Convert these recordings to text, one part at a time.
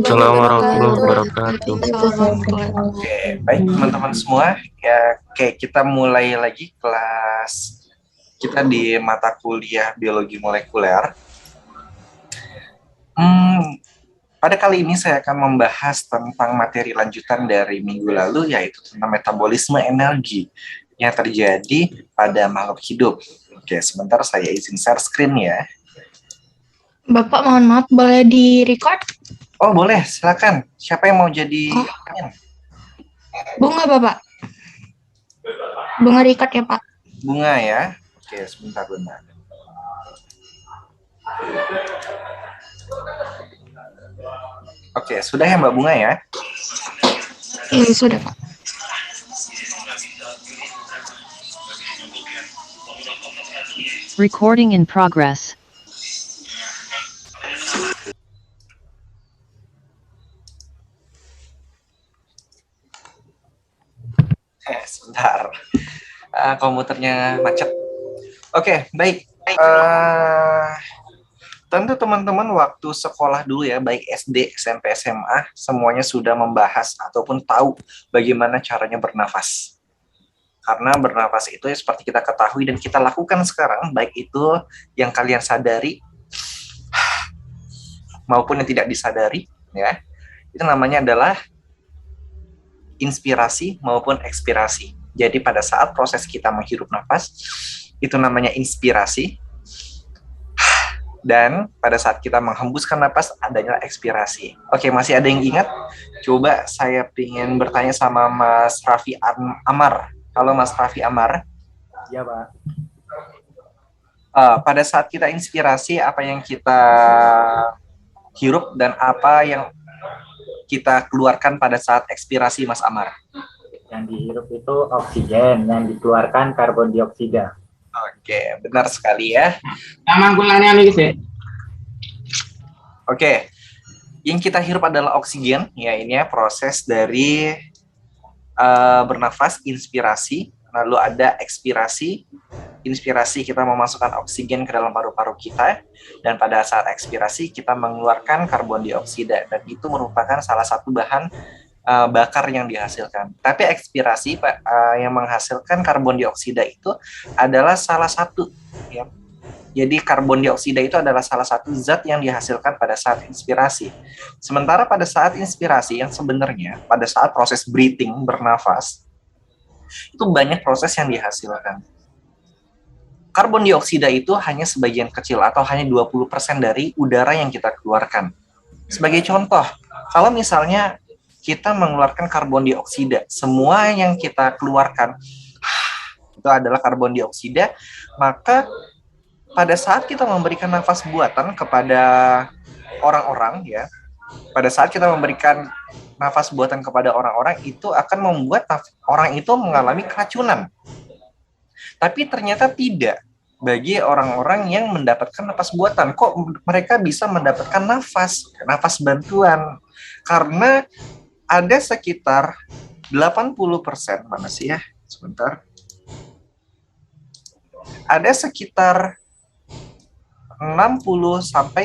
Assalamualaikum warahmatullahi wabarakatuh. Oke, baik teman-teman semua. Ya, oke, kita mulai lagi kelas kita di mata kuliah biologi molekuler. Pada kali ini saya akan membahas tentang materi lanjutan dari minggu lalu, yaitu tentang metabolisme energi yang terjadi pada makhluk hidup. Oke, sebentar saya izin share screen ya. Bapak, mohon maaf, boleh di-record? Oh, boleh, silakan. Siapa yang mau jadi Bunga, Bapak. Bunga record ya, Pak. Bunga ya. Oke, sebentar. Oke, sudah ya Mbak Bunga ya? Iya, sudah, Pak. Recording in progress. Sebentar. Komputernya macet. Oke, baik. Tentu teman-teman waktu sekolah dulu ya, baik SD, SMP, SMA, semuanya sudah membahas ataupun tahu bagaimana caranya bernafas. Karena bernafas itu ya seperti kita ketahui dan kita lakukan sekarang, baik itu yang kalian sadari maupun yang tidak disadari, ya. Itu namanya adalah inspirasi maupun ekspirasi. Jadi pada saat proses kita menghirup nafas, itu namanya inspirasi. Dan pada saat kita menghembuskan nafas, adanya ekspirasi. Oke, masih ada yang ingat? Coba saya ingin bertanya sama Mas Raffi Amar. Halo Mas Raffi Amar. Iya, Pak. Pada saat kita inspirasi, apa yang kita hirup dan apa yang kita keluarkan pada saat ekspirasi, Mas Amar? Yang dihirup itu oksigen, yang dikeluarkan karbon dioksida. Oke, benar sekali ya. Oke, yang kita hirup adalah oksigen, ya ini ya proses dari bernafas, inspirasi, lalu ada ekspirasi. Inspirasi kita memasukkan oksigen ke dalam paru-paru kita, dan pada saat ekspirasi kita mengeluarkan karbon dioksida, dan itu merupakan salah satu bahan bakar yang dihasilkan. Tapi ekspirasi yang menghasilkan karbon dioksida itu adalah salah satu, ya. Jadi karbon dioksida itu adalah salah satu zat yang dihasilkan pada saat inspirasi. Sementara pada saat inspirasi yang sebenarnya pada saat proses breathing, bernafas, itu banyak proses yang dihasilkan. Karbon dioksida itu hanya sebagian kecil atau hanya 20% dari udara yang kita keluarkan. Sebagai contoh, kalau misalnya kita mengeluarkan karbon dioksida, semua yang kita keluarkan itu adalah karbon dioksida, maka pada saat kita memberikan nafas buatan kepada orang-orang, ya, pada saat kita memberikan nafas buatan kepada orang-orang, itu akan membuat orang itu mengalami keracunan. Tapi ternyata tidak bagi orang-orang yang mendapatkan nafas buatan. Kok mereka bisa mendapatkan nafas bantuan? Karena ada sekitar 80%, mana sih ya? Sebentar. Ada sekitar 60-80%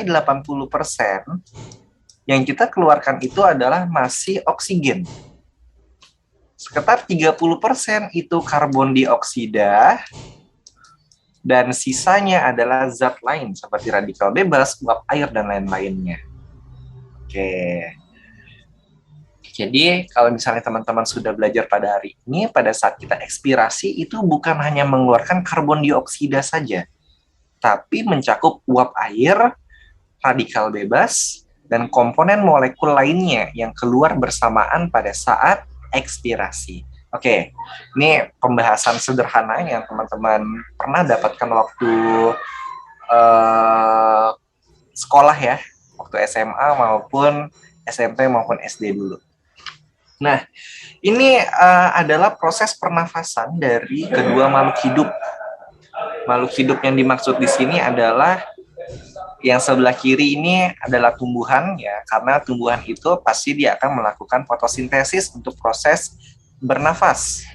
yang kita keluarkan itu adalah masih oksigen. Sekitar 30% itu karbon dioksida, dan sisanya adalah zat lain seperti radikal bebas, uap air, dan lain-lainnya. Oke. Jadi kalau misalnya teman-teman sudah belajar pada hari ini, pada saat kita ekspirasi itu bukan hanya mengeluarkan karbon dioksida saja, tapi mencakup uap air, radikal bebas, dan komponen molekul lainnya yang keluar bersamaan pada saat ekspirasi. Oke, ini pembahasan sederhana yang teman-teman pernah dapatkan waktu sekolah ya, waktu SMA maupun SMP maupun SD dulu. Nah, ini adalah proses pernafasan dari kedua makhluk hidup. Makhluk hidup yang dimaksud di sini adalah yang sebelah kiri ini adalah tumbuhan, ya, karena tumbuhan itu pasti dia akan melakukan fotosintesis untuk proses bernafas.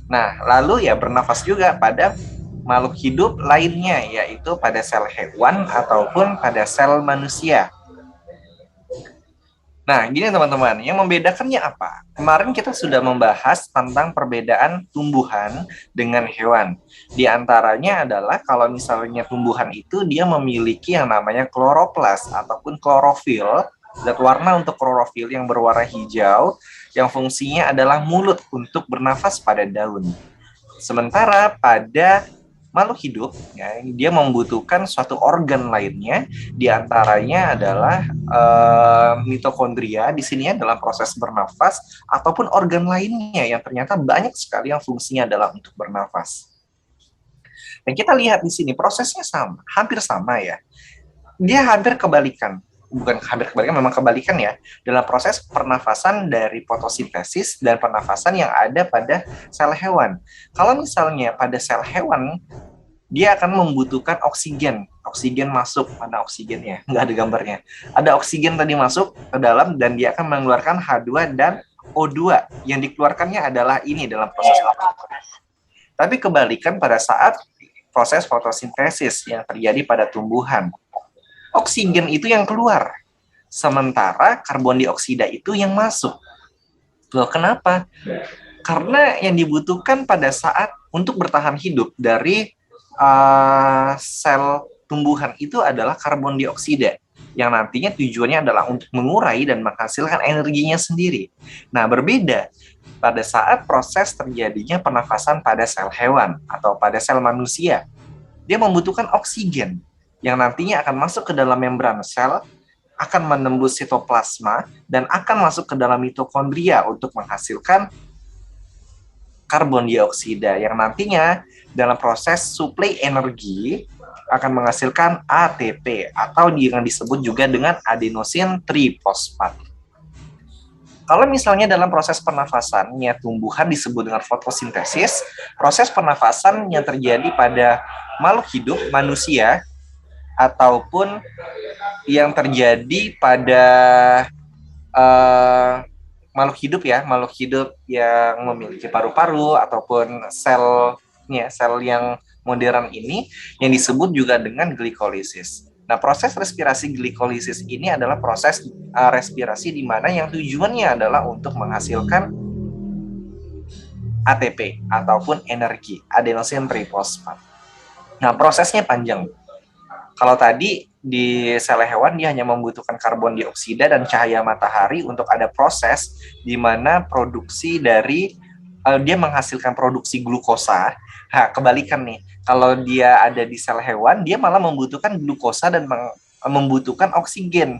Nah, lalu ya bernafas juga pada makhluk hidup lainnya, yaitu pada sel hewan ataupun pada sel manusia. Nah, gini teman-teman, yang membedakannya apa? Kemarin kita sudah membahas tentang perbedaan tumbuhan dengan hewan. Di antaranya adalah kalau misalnya tumbuhan itu dia memiliki yang namanya kloroplas ataupun klorofil, zat warna untuk klorofil yang berwarna hijau, yang fungsinya adalah mulut untuk bernafas pada daun. Sementara pada makhluk hidup, ya, dia membutuhkan suatu organ lainnya, diantaranya adalah mitokondria. Di sini adalah proses bernafas ataupun organ lainnya yang ternyata banyak sekali yang fungsinya adalah untuk bernafas. Dan kita lihat di sini prosesnya sama, hampir sama ya. Dia hampir kebalikan. Bukan hampir kebalikan, memang kebalikan ya, dalam proses pernafasan dari fotosintesis dan pernafasan yang ada pada sel hewan. Kalau misalnya pada sel hewan, dia akan membutuhkan oksigen. Oksigen masuk, mana oksigennya? Nggak ada gambarnya. Ada oksigen tadi masuk ke dalam dan dia akan mengeluarkan H2 dan O2. Yang dikeluarkannya adalah ini dalam proses fotosintesis. Tapi kebalikan pada saat proses fotosintesis yang terjadi pada tumbuhan. Oksigen itu yang keluar, sementara karbon dioksida itu yang masuk. Loh, kenapa? Karena yang dibutuhkan pada saat untuk bertahan hidup dari sel tumbuhan itu adalah karbon dioksida, yang nantinya tujuannya adalah untuk mengurai dan menghasilkan energinya sendiri. Nah, berbeda pada saat proses terjadinya pernafasan pada sel hewan atau pada sel manusia. Dia membutuhkan oksigen yang nantinya akan masuk ke dalam membran sel, akan menembus sitoplasma, dan akan masuk ke dalam mitokondria untuk menghasilkan karbon dioksida yang nantinya dalam proses suplai energi akan menghasilkan ATP atau yang disebut juga dengan adenosin trifosfat. Kalau misalnya dalam proses pernafasannya tumbuhan disebut dengan fotosintesis, proses pernafasan yang terjadi pada makhluk hidup manusia ataupun yang terjadi pada makhluk hidup yang memiliki paru-paru ataupun sel yang modern ini yang disebut juga dengan glikolisis. Nah, proses respirasi glikolisis ini adalah proses respirasi di mana yang tujuannya adalah untuk menghasilkan ATP ataupun energi, adenosin trifosfat. Nah, prosesnya panjang. Kalau tadi di sel hewan dia hanya membutuhkan karbon dioksida dan cahaya matahari untuk ada proses di mana produksi dari dia menghasilkan produksi glukosa. Nah, kebalikan nih. Kalau dia ada di sel hewan, dia malah membutuhkan glukosa dan membutuhkan oksigen.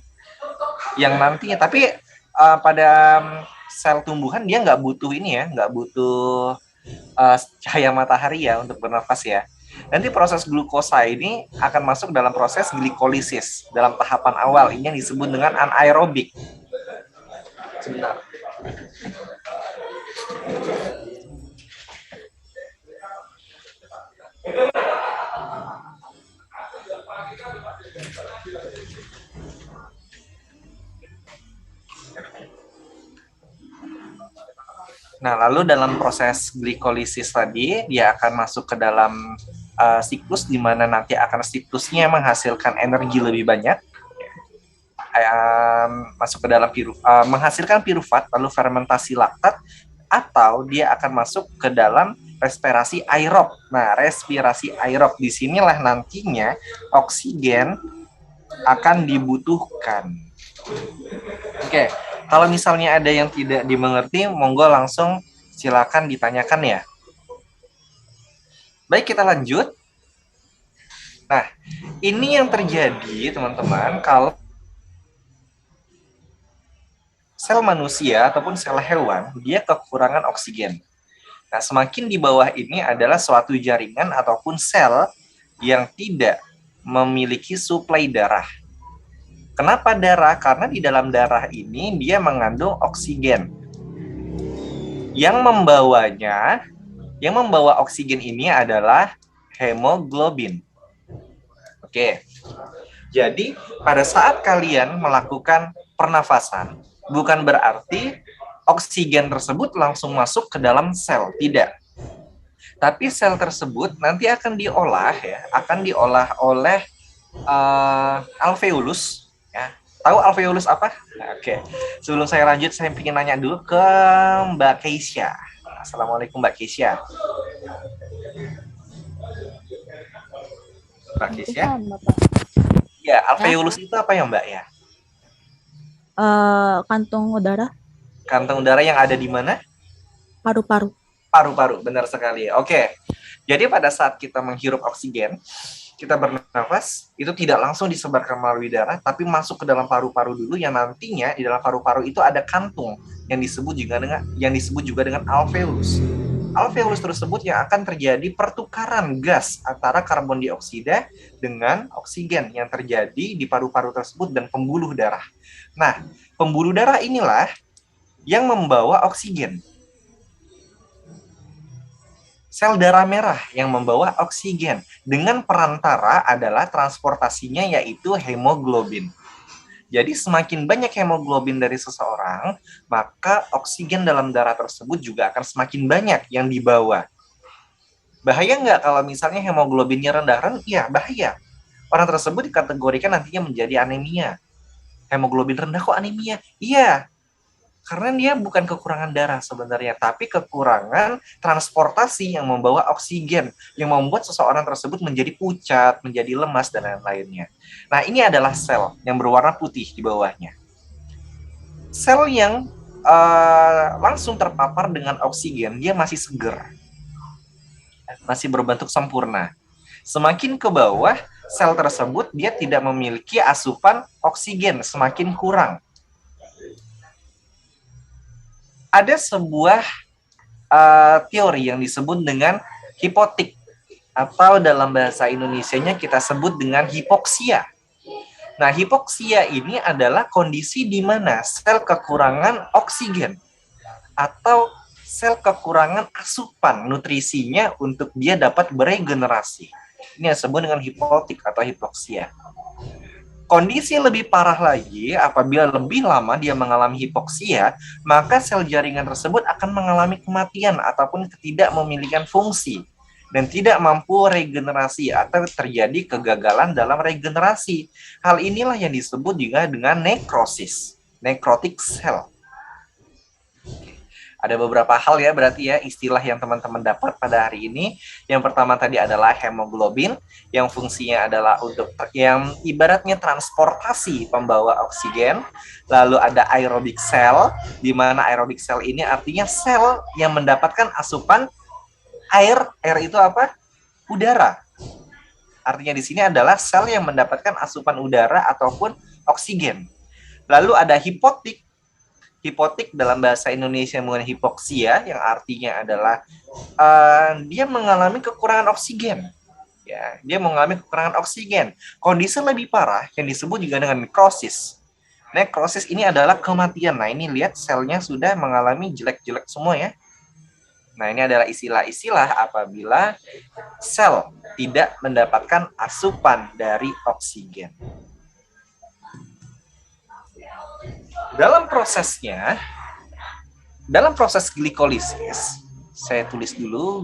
Yang nantinya, tapi pada sel tumbuhan dia nggak butuh ini ya, nggak butuh cahaya matahari ya untuk bernafas ya. Nanti proses glukosa ini akan masuk dalam proses glikolisis dalam tahapan awal. Ini yang disebut dengan anaerobik. Sebentar. Nah, lalu dalam proses glikolisis tadi, dia akan masuk ke dalam siklus di mana nanti akan siklusnya menghasilkan energi lebih banyak, masuk ke dalam menghasilkan pirufat, lalu fermentasi laktat, atau dia akan masuk ke dalam respirasi aerob. Nah, respirasi aerob di sinilah nantinya oksigen akan dibutuhkan. Oke. Kalau misalnya ada yang tidak dimengerti, monggo langsung silakan ditanyakan ya. Baik, kita lanjut. Nah, ini yang terjadi teman-teman kalau sel manusia ataupun sel hewan, dia kekurangan oksigen. Nah, semakin di bawah ini adalah suatu jaringan ataupun sel yang tidak memiliki suplai darah. Kenapa darah? Karena di dalam darah ini dia mengandung oksigen. Yang membawa oksigen ini adalah hemoglobin. Oke. Jadi, pada saat kalian melakukan pernafasan, bukan berarti oksigen tersebut langsung masuk ke dalam sel, tidak. Tapi sel tersebut nanti akan diolah oleh alveolus. Tahu alveolus apa? Nah, oke. Sebelum saya lanjut, saya ingin nanya dulu ke Mbak Keisha. Assalamualaikum Mbak Keisha. Mbak Keisha? Bapak. Ya, alveolus itu apa ya Mbak ya? Kantung udara, Kantong udara yang ada di mana? paru-paru. Paru-paru, benar sekali. Oke. Jadi pada saat kita menghirup oksigen, kita bernafas, itu tidak langsung disebarkan melalui darah, tapi masuk ke dalam paru-paru dulu, yang nantinya di dalam paru-paru itu ada kantung yang disebut juga dengan alveolus. Alveolus tersebut yang akan terjadi pertukaran gas antara karbon dioksida dengan oksigen yang terjadi di paru-paru tersebut dan pembuluh darah. Nah, pembuluh darah inilah yang membawa oksigen. Sel darah merah yang membawa oksigen dengan perantara adalah transportasinya yaitu hemoglobin. Jadi semakin banyak hemoglobin dari seseorang, maka oksigen dalam darah tersebut juga akan semakin banyak yang dibawa. Bahaya nggak kalau misalnya hemoglobinnya rendah? Iya, bahaya. Orang tersebut dikategorikan nantinya menjadi anemia. Hemoglobin rendah kok anemia? Iya, karena dia bukan kekurangan darah sebenarnya, tapi kekurangan transportasi yang membawa oksigen, yang membuat seseorang tersebut menjadi pucat, menjadi lemas, dan lain-lainnya. Nah, ini adalah sel yang berwarna putih di bawahnya. Sel yang langsung terpapar dengan oksigen, dia masih segar, masih berbentuk sempurna. Semakin ke bawah, sel tersebut dia tidak memiliki asupan oksigen, semakin kurang. Ada sebuah teori yang disebut dengan hipotik, atau dalam bahasa Indonesianya kita sebut dengan hipoksia. Nah, hipoksia ini adalah kondisi di mana sel kekurangan oksigen atau sel kekurangan asupan nutrisinya untuk dia dapat beregenerasi. Ini disebut dengan hipotik atau hipoksia. Kondisi lebih parah lagi, apabila lebih lama dia mengalami hipoksia, maka sel jaringan tersebut akan mengalami kematian ataupun tidak memiliki fungsi dan tidak mampu regenerasi atau terjadi kegagalan dalam regenerasi. Hal inilah yang disebut juga dengan nekrosis, nekrotik sel. Ada beberapa hal ya berarti ya istilah yang teman-teman dapat pada hari ini. Yang pertama tadi adalah hemoglobin, yang fungsinya adalah untuk yang ibaratnya transportasi pembawa oksigen. Lalu ada aerobik sel, di mana aerobik sel ini artinya sel yang mendapatkan asupan air. Air itu apa? Udara. Artinya di sini adalah sel yang mendapatkan asupan udara ataupun oksigen. Lalu ada hipotik. Hipotik dalam bahasa Indonesia menggunakan hipoksia, yang artinya adalah dia mengalami kekurangan oksigen. Ya, dia mengalami kekurangan oksigen. Kondisi lebih parah yang disebut juga dengan nekrosis. Nekrosis ini adalah kematian. Nah, ini lihat selnya sudah mengalami jelek-jelek semua ya. Nah, ini adalah istilah-istilah apabila sel tidak mendapatkan asupan dari oksigen. Dalam proses glikolisis, saya tulis dulu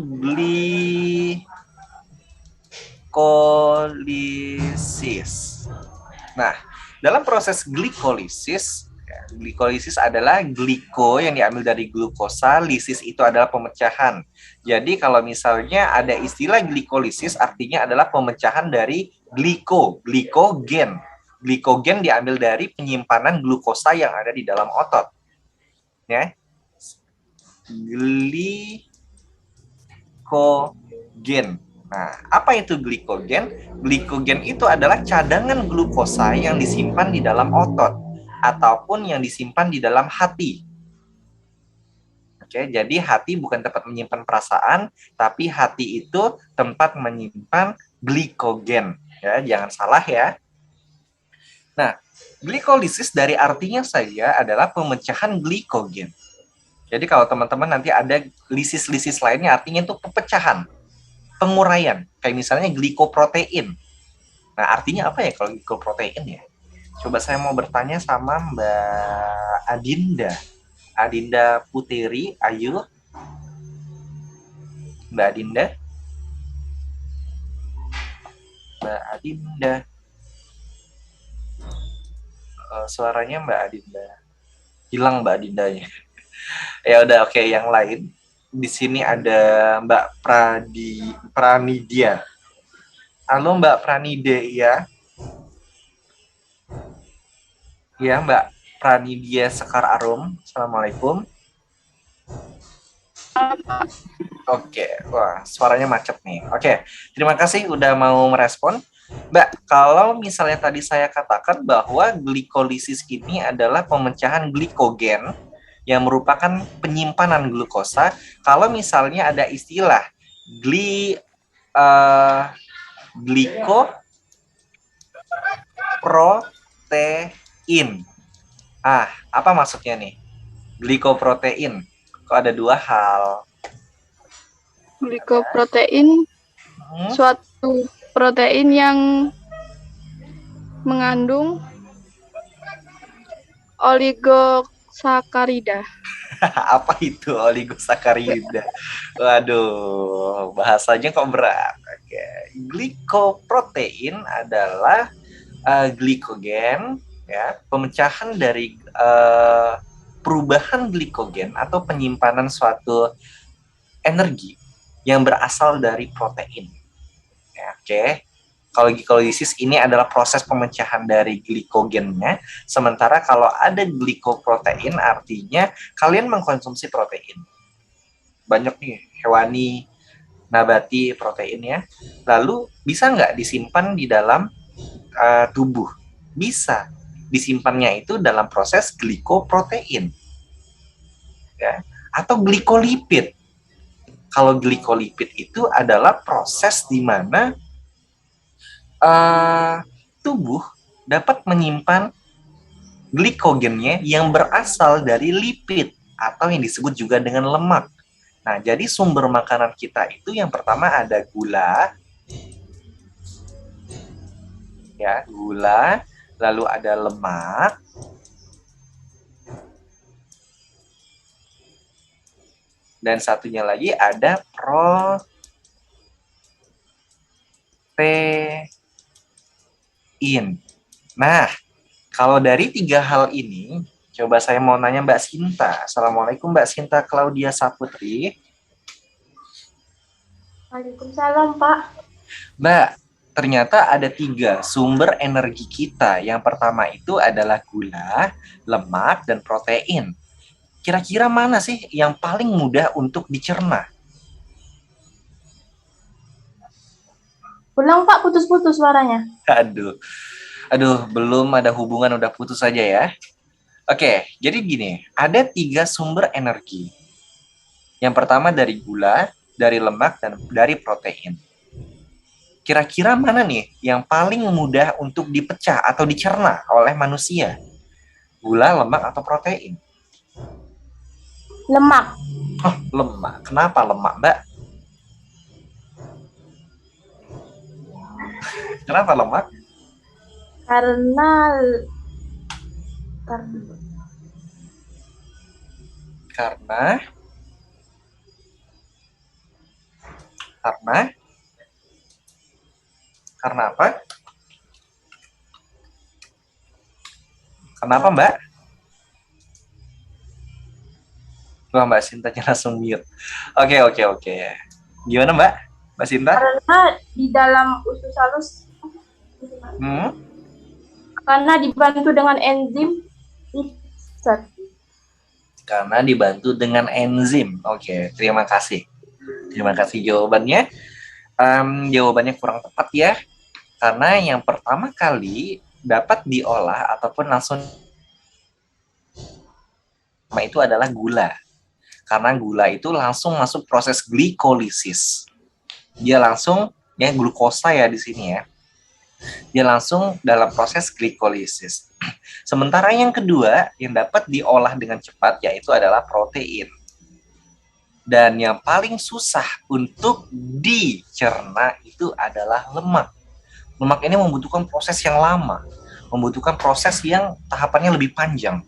glikolisis. Nah, dalam proses glikolisis, glikolisis adalah gliko yang diambil dari glukosa, lisis itu adalah pemecahan. Jadi kalau misalnya ada istilah glikolisis, artinya adalah pemecahan dari glikogen. Glikogen diambil dari penyimpanan glukosa yang ada di dalam otot. Ya. Glikogen. Nah, apa itu glikogen? Glikogen itu adalah cadangan glukosa yang disimpan di dalam otot ataupun yang disimpan di dalam hati. Oke, jadi hati bukan tempat menyimpan perasaan, tapi hati itu tempat menyimpan glikogen. Ya, jangan salah ya. Nah, glikolisis dari artinya saja adalah pemecahan glikogen. Jadi kalau teman-teman nanti ada lisis-lisis lainnya, artinya itu pepecahan, penguraian. Kayak misalnya glikoprotein. Nah, artinya apa ya kalau glikoprotein ya? Coba saya mau bertanya sama Mbak Adinda. Adinda Puteri, ayo. Mbak Adinda. Mbak Adinda. suaranya Mbak Adinda. Hilang Mbak Adindanya. Ya udah, oke, yang lain. Di sini ada Mbak Pranidia. Halo Mbak Pranidia. Ya, Mbak Pranidia Sekar Arum. Assalamualaikum. Oke, wah suaranya macet nih. Oke, terima kasih udah mau merespon. Mbak, kalau misalnya tadi saya katakan bahwa glikolisis ini adalah pemecahan glikogen yang merupakan penyimpanan glukosa, kalau misalnya ada istilah glikoprotein. Apa maksudnya nih? Glikoprotein. Kok ada dua hal? Glikoprotein suatu protein yang mengandung oligosakarida. Apa itu oligosakarida? Waduh, bahasanya kok berat. Oke. Glikoprotein adalah glikogen, ya, pemecahan dari perubahan glikogen atau penyimpanan suatu energi yang berasal dari protein. Ya, oke. Kalau glikolisis ini adalah proses pemecahan dari glikogennya, sementara kalau ada glikoprotein artinya kalian mengkonsumsi protein. Banyak nih, hewani, nabati proteinnya. Lalu bisa nggak disimpan di dalam tubuh? Bisa. Disimpannya itu dalam proses glikoprotein. Ya. Atau glikolipid. Kalau glikolipid itu adalah proses di mana tubuh dapat menyimpan glikogennya yang berasal dari lipid atau yang disebut juga dengan lemak. Nah, jadi sumber makanan kita itu yang pertama ada gula, ya, gula, lalu ada lemak, dan satunya lagi ada protein. Nah, kalau dari tiga hal ini, coba saya mau nanya Mbak Sinta. Assalamualaikum Mbak Sinta Claudia Saputri. Waalaikumsalam, Pak. Mbak, ternyata ada tiga sumber energi kita. Yang pertama itu adalah gula, lemak, dan protein. Kira-kira mana sih yang paling mudah untuk dicerna? Ulang, Pak, putus-putus suaranya. Aduh, belum ada hubungan udah putus saja ya. Oke, jadi gini, ada tiga sumber energi. Yang pertama dari gula, dari lemak, dan dari protein. Kira-kira mana nih yang paling mudah untuk dipecah atau dicerna oleh manusia? Gula, lemak, atau protein? Lemak. Oh, lemak. Kenapa lemak, Mbak? Kenapa lemak? Karena Karena apa? Kenapa, Mbak? Wah, Mbak Sintanya langsung mute. Oke. Gimana, Mbak? Mbak Sinta? karena di dalam usus halus karena dibantu dengan enzim. Karena dibantu dengan enzim. Oke, terima kasih. Terima kasih jawabannya. Jawabannya kurang tepat ya. Karena yang pertama kali dapat diolah ataupun langsung itu adalah gula. Karena gula itu langsung masuk proses glikolisis. Dia langsung, ya glukosa ya di sini ya. Dia langsung dalam proses glikolisis. Sementara yang kedua yang dapat diolah dengan cepat yaitu adalah protein. Dan yang paling susah untuk dicerna itu adalah lemak. Lemak ini membutuhkan proses yang lama, membutuhkan proses yang tahapannya lebih panjang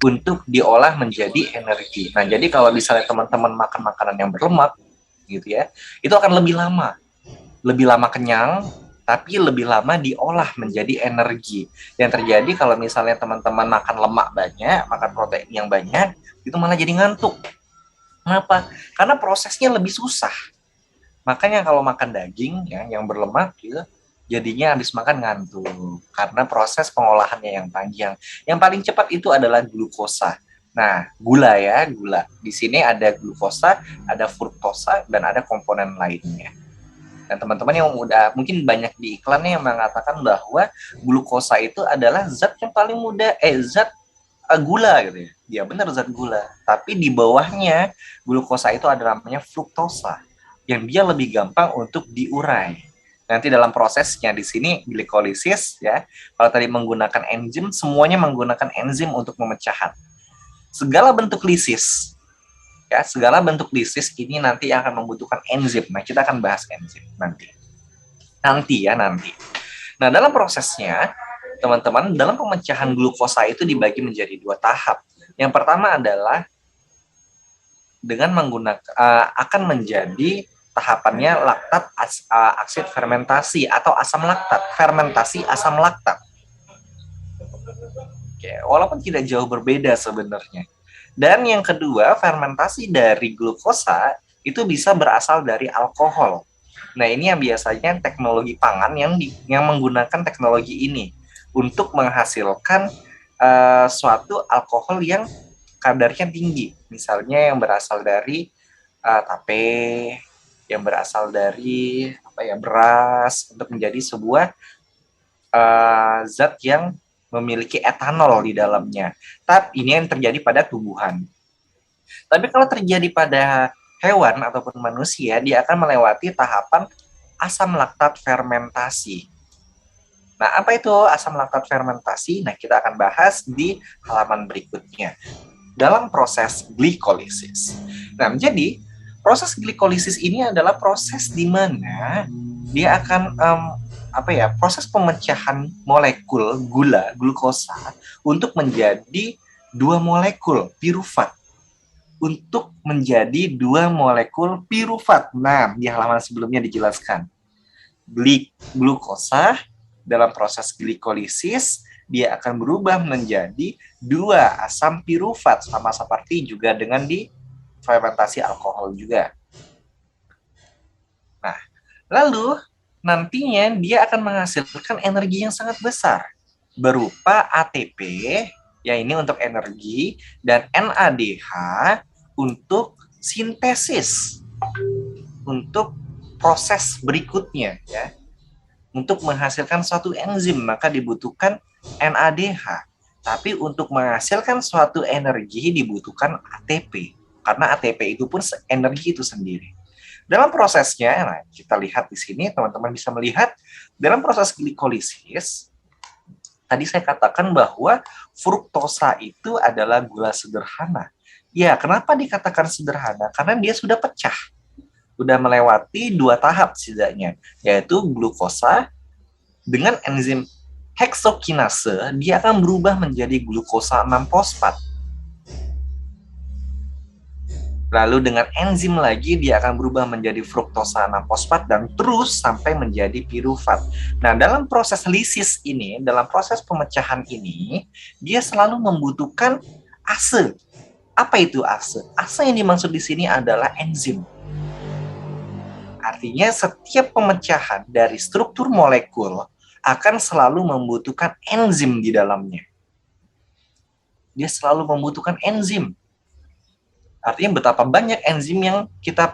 untuk diolah menjadi energi. Nah, jadi kalau misalnya teman-teman makan makanan yang berlemak, gitu ya, itu akan lebih lama kenyang, tapi lebih lama diolah menjadi energi. Yang terjadi kalau misalnya teman-teman makan lemak banyak, makan protein yang banyak, itu malah jadi ngantuk. Kenapa? Karena prosesnya lebih susah. Makanya kalau makan daging ya, yang berlemak gitu, jadinya habis makan ngantuk. Karena proses pengolahannya yang panjang. Yang paling cepat itu adalah glukosa. Nah, gula ya, gula. Di sini ada glukosa, ada fruktosa, dan ada komponen lainnya. Dan teman-teman yang udah mungkin banyak di iklannya yang mengatakan bahwa glukosa itu adalah zat yang paling mudah, gula gitu ya. Dia benar zat gula. Tapi di bawahnya glukosa itu ada namanya fruktosa yang dia lebih gampang untuk diurai. Nanti dalam prosesnya di sini glikolisis ya. Kalau tadi menggunakan enzim, semuanya menggunakan enzim untuk memecahkan. Segala bentuk lisis ya, segala bentuk lisis ini nanti akan membutuhkan enzim. Nah, kita akan bahas enzim nanti. Nanti. Nah, dalam prosesnya teman-teman, dalam pemecahan glukosa itu dibagi menjadi 2 tahap. Yang pertama adalah dengan menggunakan akan menjadi tahapannya laktat aksid fermentasi atau asam laktat, fermentasi asam laktat. Oke, walaupun tidak jauh berbeda sebenarnya. Dan yang kedua, fermentasi dari glukosa itu bisa berasal dari alkohol. Nah, ini yang biasanya teknologi pangan yang menggunakan teknologi ini untuk menghasilkan suatu alkohol yang kadarnya tinggi. Misalnya yang berasal dari tape, yang berasal dari beras, untuk menjadi sebuah zat yang memiliki etanol di dalamnya. Tapi ini yang terjadi pada tumbuhan. Tapi kalau terjadi pada hewan ataupun manusia, dia akan melewati tahapan asam laktat fermentasi. Nah, apa itu asam laktat fermentasi? Nah, kita akan bahas di halaman berikutnya dalam proses glikolisis. Nah, jadi proses glikolisis ini adalah proses di mana dia akan proses pemecahan molekul glukosa untuk menjadi 2 molekul pirufat. Untuk menjadi 2 molekul pirufat. Nah, di halaman sebelumnya dijelaskan. Glukosa dalam proses glikolisis dia akan berubah menjadi 2 asam pirufat, sama seperti juga dengan di fermentasi alkohol juga. Nah, lalu nantinya dia akan menghasilkan energi yang sangat besar berupa ATP, ya ini untuk energi, dan NADH untuk sintesis, untuk proses berikutnya ya. Untuk menghasilkan suatu enzim maka dibutuhkan NADH. Tapi untuk menghasilkan suatu energi dibutuhkan ATP. Karena ATP itu pun energi itu sendiri. Dalam prosesnya, nah kita lihat di sini, teman-teman bisa melihat dalam proses glikolisis, tadi saya katakan bahwa fruktosa itu adalah gula sederhana. Ya, kenapa dikatakan sederhana? Karena dia sudah pecah. Sudah melewati 2 tahap setidaknya, yaitu glukosa dengan enzim heksokinase, dia akan berubah menjadi glukosa 6-fosfat. Lalu dengan enzim lagi dia akan berubah menjadi fruktosa 6-fosfat dan terus sampai menjadi pirufat. Nah, dalam proses lisis ini, dalam proses pemecahan ini, dia selalu membutuhkan ase. Apa itu ase? Ase yang dimaksud di sini adalah enzim. Artinya setiap pemecahan dari struktur molekul akan selalu membutuhkan enzim di dalamnya. Dia selalu membutuhkan enzim. Artinya betapa banyak enzim yang kita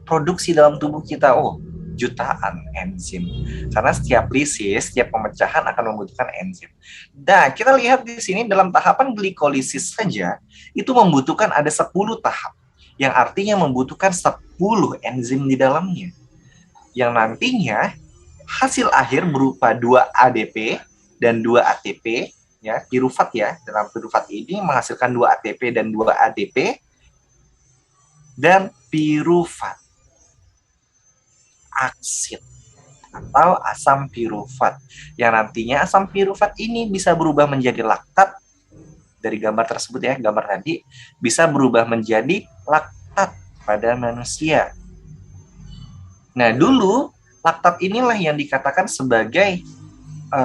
produksi dalam tubuh kita. Oh, jutaan enzim. Karena setiap lisis, setiap pemecahan akan membutuhkan enzim. Dan kita lihat di sini dalam tahapan glikolisis saja itu membutuhkan ada 10 tahap. Yang artinya membutuhkan 10 enzim di dalamnya. Yang nantinya hasil akhir berupa 2 ADP dan 2 ATP, ya, pirufat ya. Dalam pirufat ini menghasilkan 2 ATP dan 2 ADP dan pirufat aksid atau asam pirufat. Yang nantinya asam pirufat ini bisa berubah menjadi laktat. Dari gambar tersebut ya, gambar tadi bisa berubah menjadi laktat pada manusia. Nah, dulu Laktat inilah yang dikatakan sebagai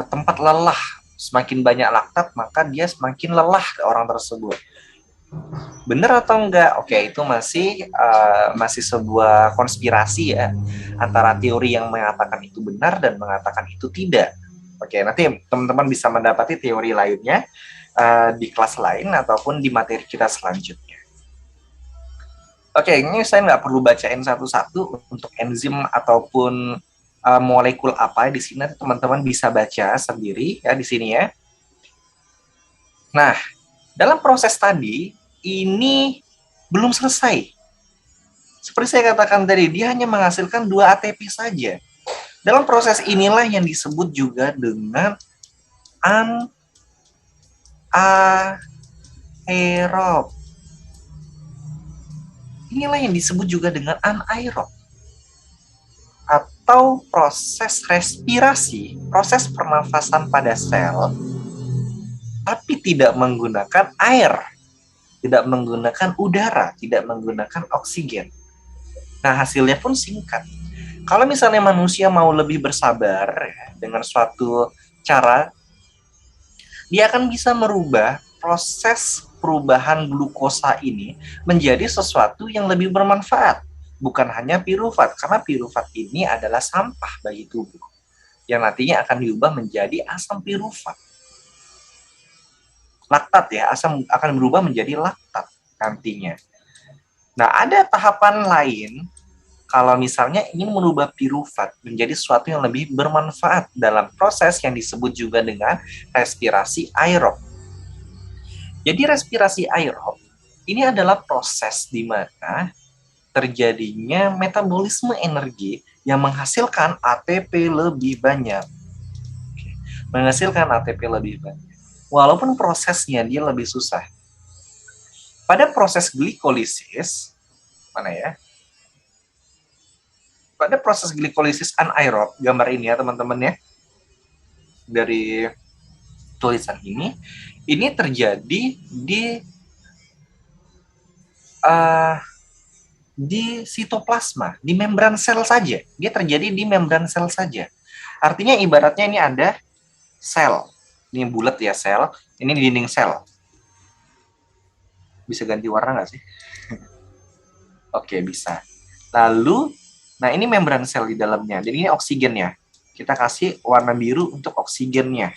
tempat lelah. Semakin banyak laktat, maka dia semakin lelah orang tersebut. Benar atau enggak? Oke, itu masih sebuah konspirasi ya, antara teori yang mengatakan itu benar dan mengatakan itu tidak. Oke, nanti teman-teman bisa mendapati teori lainnya di kelas lain ataupun di materi kita selanjutnya. Oke, ini saya nggak perlu bacain satu-satu untuk enzim ataupun molekul apa di sini. Teman-teman bisa baca sendiri ya di sini ya. Nah, dalam proses tadi ini belum selesai. Seperti saya katakan tadi, dia hanya menghasilkan 2 ATP saja. Dalam proses inilah yang disebut juga dengan anaerob. Inilah yang disebut juga dengan anaerob. Atau proses respirasi, proses pernafasan pada sel, tapi tidak menggunakan air, tidak menggunakan udara, tidak menggunakan oksigen. Nah, hasilnya pun singkat. Kalau misalnya manusia mau lebih bersabar ya, dengan suatu cara, dia akan bisa merubah proses perubahan glukosa ini menjadi sesuatu yang lebih bermanfaat. Bukan hanya pirufat, karena pirufat ini adalah sampah bagi tubuh, yang nantinya akan diubah menjadi asam pirufat. Laktat ya, asam akan berubah menjadi laktat nantinya. Nah, ada tahapan lain kalau misalnya ingin merubah pirufat menjadi sesuatu yang lebih bermanfaat dalam proses yang disebut juga dengan respirasi aerob. Jadi respirasi aerob ini adalah proses di mana terjadinya metabolisme energi yang menghasilkan ATP lebih banyak. Menghasilkan ATP lebih banyak. Walaupun prosesnya dia lebih susah. Pada proses glikolisis, mana ya? Pada proses glikolisis anaerob, gambar ini ya teman-teman ya, dari tulisan ini terjadi di sitoplasma, di membran sel saja. Dia terjadi di membran sel saja. Artinya ibaratnya ini ada sel. Ini bulat ya sel, ini dinding sel. Bisa ganti warna nggak sih? Oke, bisa. Lalu, nah ini membran sel di dalamnya. Jadi ini oksigennya. Kita kasih warna biru untuk oksigennya.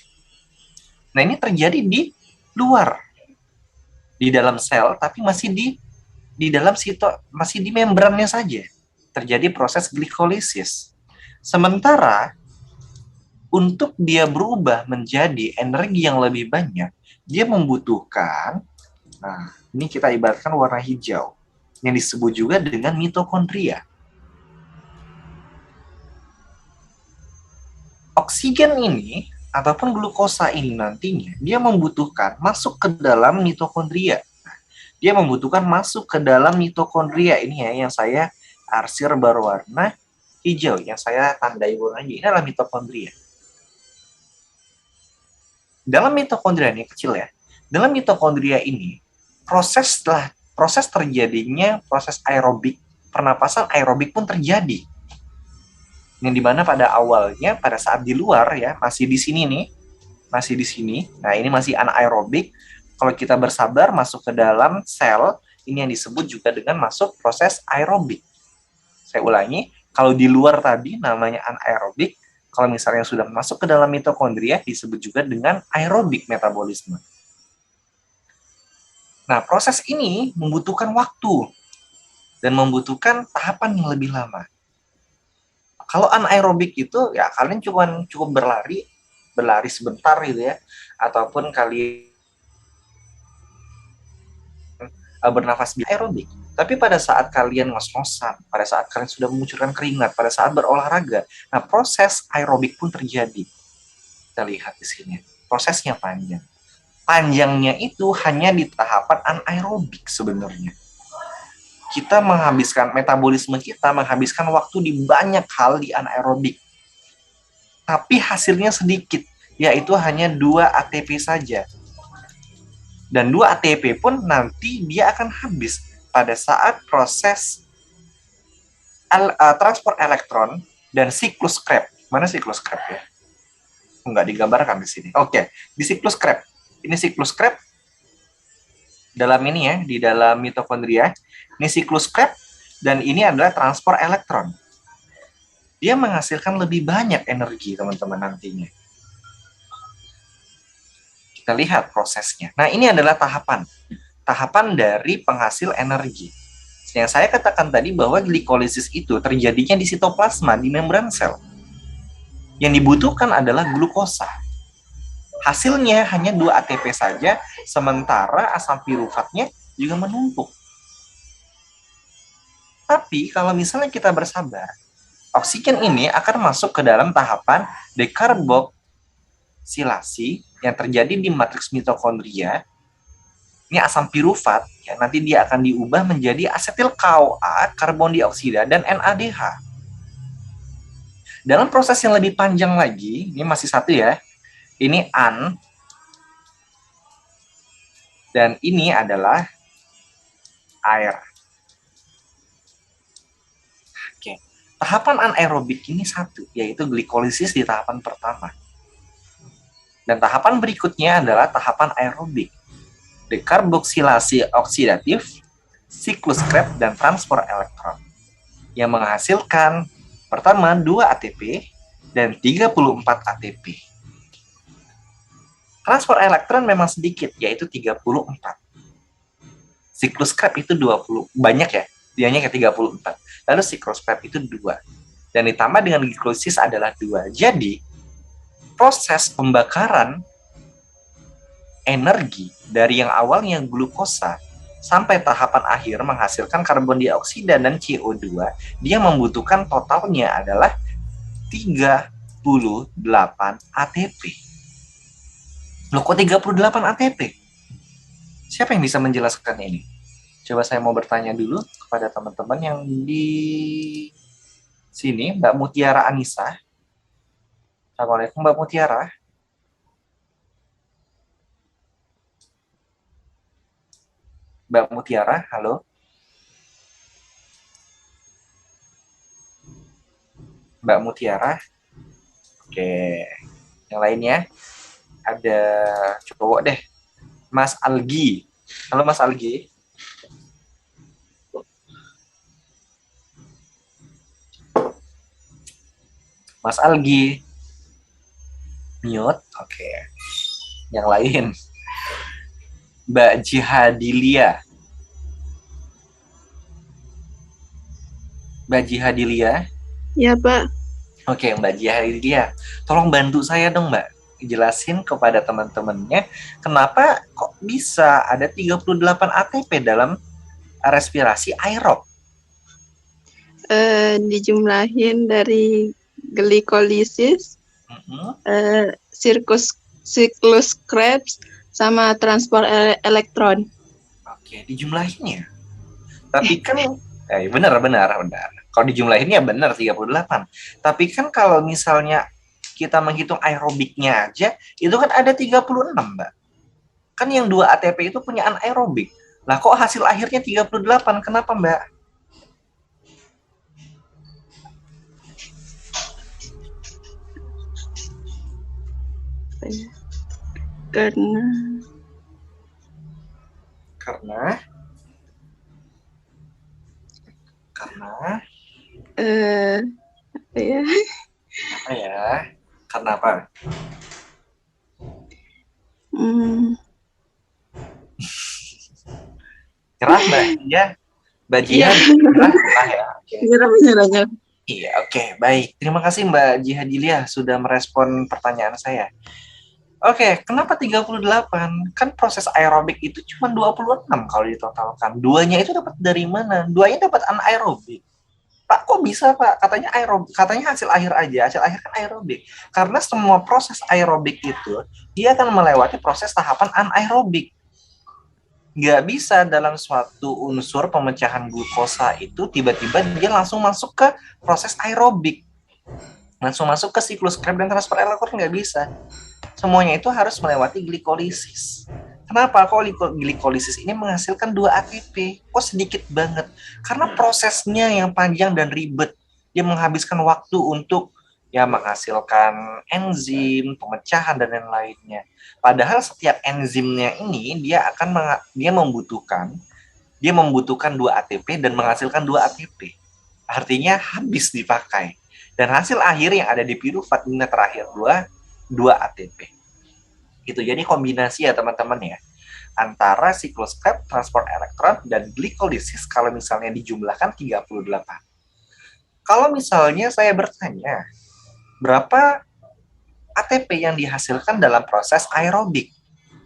Nah ini terjadi di luar. Di dalam sel, tapi masih di dalam masih di membrannya saja. Terjadi proses glikolisis. Sementara, untuk dia berubah menjadi energi yang lebih banyak, dia membutuhkan, nah ini kita ibaratkan warna hijau, yang disebut juga dengan mitokondria. Oksigen ini, ataupun glukosa ini nantinya, dia membutuhkan masuk ke dalam mitokondria. Dia membutuhkan masuk ke dalam mitokondria, ini ya yang saya arsir berwarna hijau, yang saya tandai warnanya, ini adalah mitokondria. Dalam mitokondria ini kecil ya. Dalam mitokondria ini proses terjadinya proses aerobik, pernapasan aerobik pun terjadi. Yang dimana pada awalnya pada saat di luar ya, masih di sini nih, masih di sini. Nah, ini masih anaerobik. Kalau kita bersabar masuk ke dalam sel, ini yang disebut juga dengan masuk proses aerobik. Saya ulangi, kalau di luar tadi namanya anaerobik, kalau misalnya sudah masuk ke dalam mitokondria, disebut juga dengan aerobik metabolisme. Nah, proses ini membutuhkan waktu dan membutuhkan tahapan yang lebih lama. Kalau anaerobik itu, ya kalian cukup berlari sebentar gitu ya, ataupun kalian bernafas aerobik. Tapi pada saat kalian ngos-ngosan, pada saat kalian sudah mengucurkan keringat, pada saat berolahraga, nah proses aerobik pun terjadi. Kita lihat di sini, prosesnya panjang. Panjangnya itu hanya di tahapan anaerobik sebenarnya. Kita menghabiskan metabolisme kita, menghabiskan waktu di banyak hal di anaerobik. Tapi hasilnya sedikit, yaitu hanya 2 ATP saja. Dan 2 ATP pun nanti dia akan habis pada saat proses transport elektron dan siklus Krebs. Mana siklus Krebs ya? Enggak digambarkan di sini. Oke, di siklus Krebs. Ini siklus Krebs dalam ini ya, di dalam mitokondria. Ini siklus Krebs dan ini adalah transport elektron. Dia menghasilkan lebih banyak energi, teman-teman, nantinya. Kita lihat prosesnya. Nah, ini adalah tahapan dari penghasil energi. Yang saya katakan tadi bahwa glikolisis itu terjadinya di sitoplasma, di membran sel. Yang dibutuhkan adalah glukosa. Hasilnya hanya 2 ATP saja, sementara asam piruvatnya juga menumpuk. Tapi kalau misalnya kita bersabar, oksigen ini akan masuk ke dalam tahapan dekarboksilasi yang terjadi di matriks mitokondria. Ini asam piruvat, ya, nanti dia akan diubah menjadi asetil CoA, karbon dioksida, dan NADH. Dalam proses yang lebih panjang lagi, ini masih satu ya, ini an, dan ini adalah air. Oke, tahapan anaerobik ini satu, yaitu glikolisis di tahapan pertama. Dan tahapan berikutnya adalah tahapan aerobik, dekarboksilasi oksidatif, siklus Krebs, dan transport elektron, yang menghasilkan pertama 2 ATP dan 34 ATP. Transport elektron memang sedikit, yaitu 34. Siklus Krebs itu 20, banyak ya, dianya ke 34. Lalu siklus Krebs itu 2. Dan ditambah dengan glikolisis adalah 2. Jadi, proses pembakaran energi dari yang awalnya glukosa sampai tahapan akhir menghasilkan karbon dioksida dan CO2, dia membutuhkan totalnya adalah 38 ATP. Loh, kok 38 ATP? Siapa yang bisa menjelaskan ini? Coba saya mau bertanya dulu kepada teman-teman yang di sini. Mbak Mutiara Anissa. Assalamualaikum, Mbak Mutiara. Mbak Mutiara, halo. Mbak Mutiara. Oke. Yang lainnya ada cowok deh. Mas Algi. Halo Mas Algi. Mas Algi. Mute. Oke. Yang lain. Mbak Jihadilia. Mbak Jihadilia. Ya, Pak. Oke, Mbak Jihadilia. Tolong bantu saya dong, Mbak. Jelasin kepada teman-temannya kenapa kok bisa ada 38 ATP dalam respirasi aerob. Dijumlahin dari glikolisis, siklus Krebs, sama transport elektron. Oke, dijumlahinnya. Tapi kan benar. Kalau dijumlahinnya benar 38. Tapi kan kalau misalnya kita menghitung aerobiknya aja, itu kan ada 36, Mbak. Kan yang 2 ATP itu punya anaerobik. Lah kok hasil akhirnya 38? Kenapa, Mbak? Karena apa ya? Karena apa? Cerah, Mbak? Ya, Mbak Jihad. Cerah ya. Nyerah. Iya, oke, baik. Terima kasih Mbak Jihadilia sudah merespon pertanyaan saya. Oke, kenapa 38? Kan proses aerobik itu cuma 26 kalau ditotalkan. Duanya itu dapat dari mana? Duanya dapat anaerobik. Pak, kok bisa, Pak? Katanya aerobik, katanya hasil akhir aja. Hasil akhir kan aerobik. Karena semua proses aerobik itu, dia akan melewati proses tahapan anaerobik. Nggak bisa dalam suatu unsur pemecahan glukosa itu tiba-tiba dia langsung masuk ke proses aerobik. Langsung masuk ke siklus Krebs dan transport elektron, nggak bisa. Semuanya itu harus melewati glikolisis. Kenapa? Kok glikolisis ini menghasilkan 2 ATP? Kok sedikit banget? Karena prosesnya yang panjang dan ribet. dia menghabiskan waktu untuk ya menghasilkan enzim, pemecahan dan lain-lainnya. Padahal setiap enzimnya ini dia membutuhkan 2 ATP dan menghasilkan 2 ATP. Artinya habis dipakai. Dan hasil akhir yang ada di piruvat ini terakhir 2 ATP. Itu jadi kombinasi ya teman-teman ya. Antara siklus Krebs, transport elektron, dan glikolisis kalau misalnya dijumlahkan 38. Kalau misalnya saya bertanya, berapa ATP yang dihasilkan dalam proses aerobik?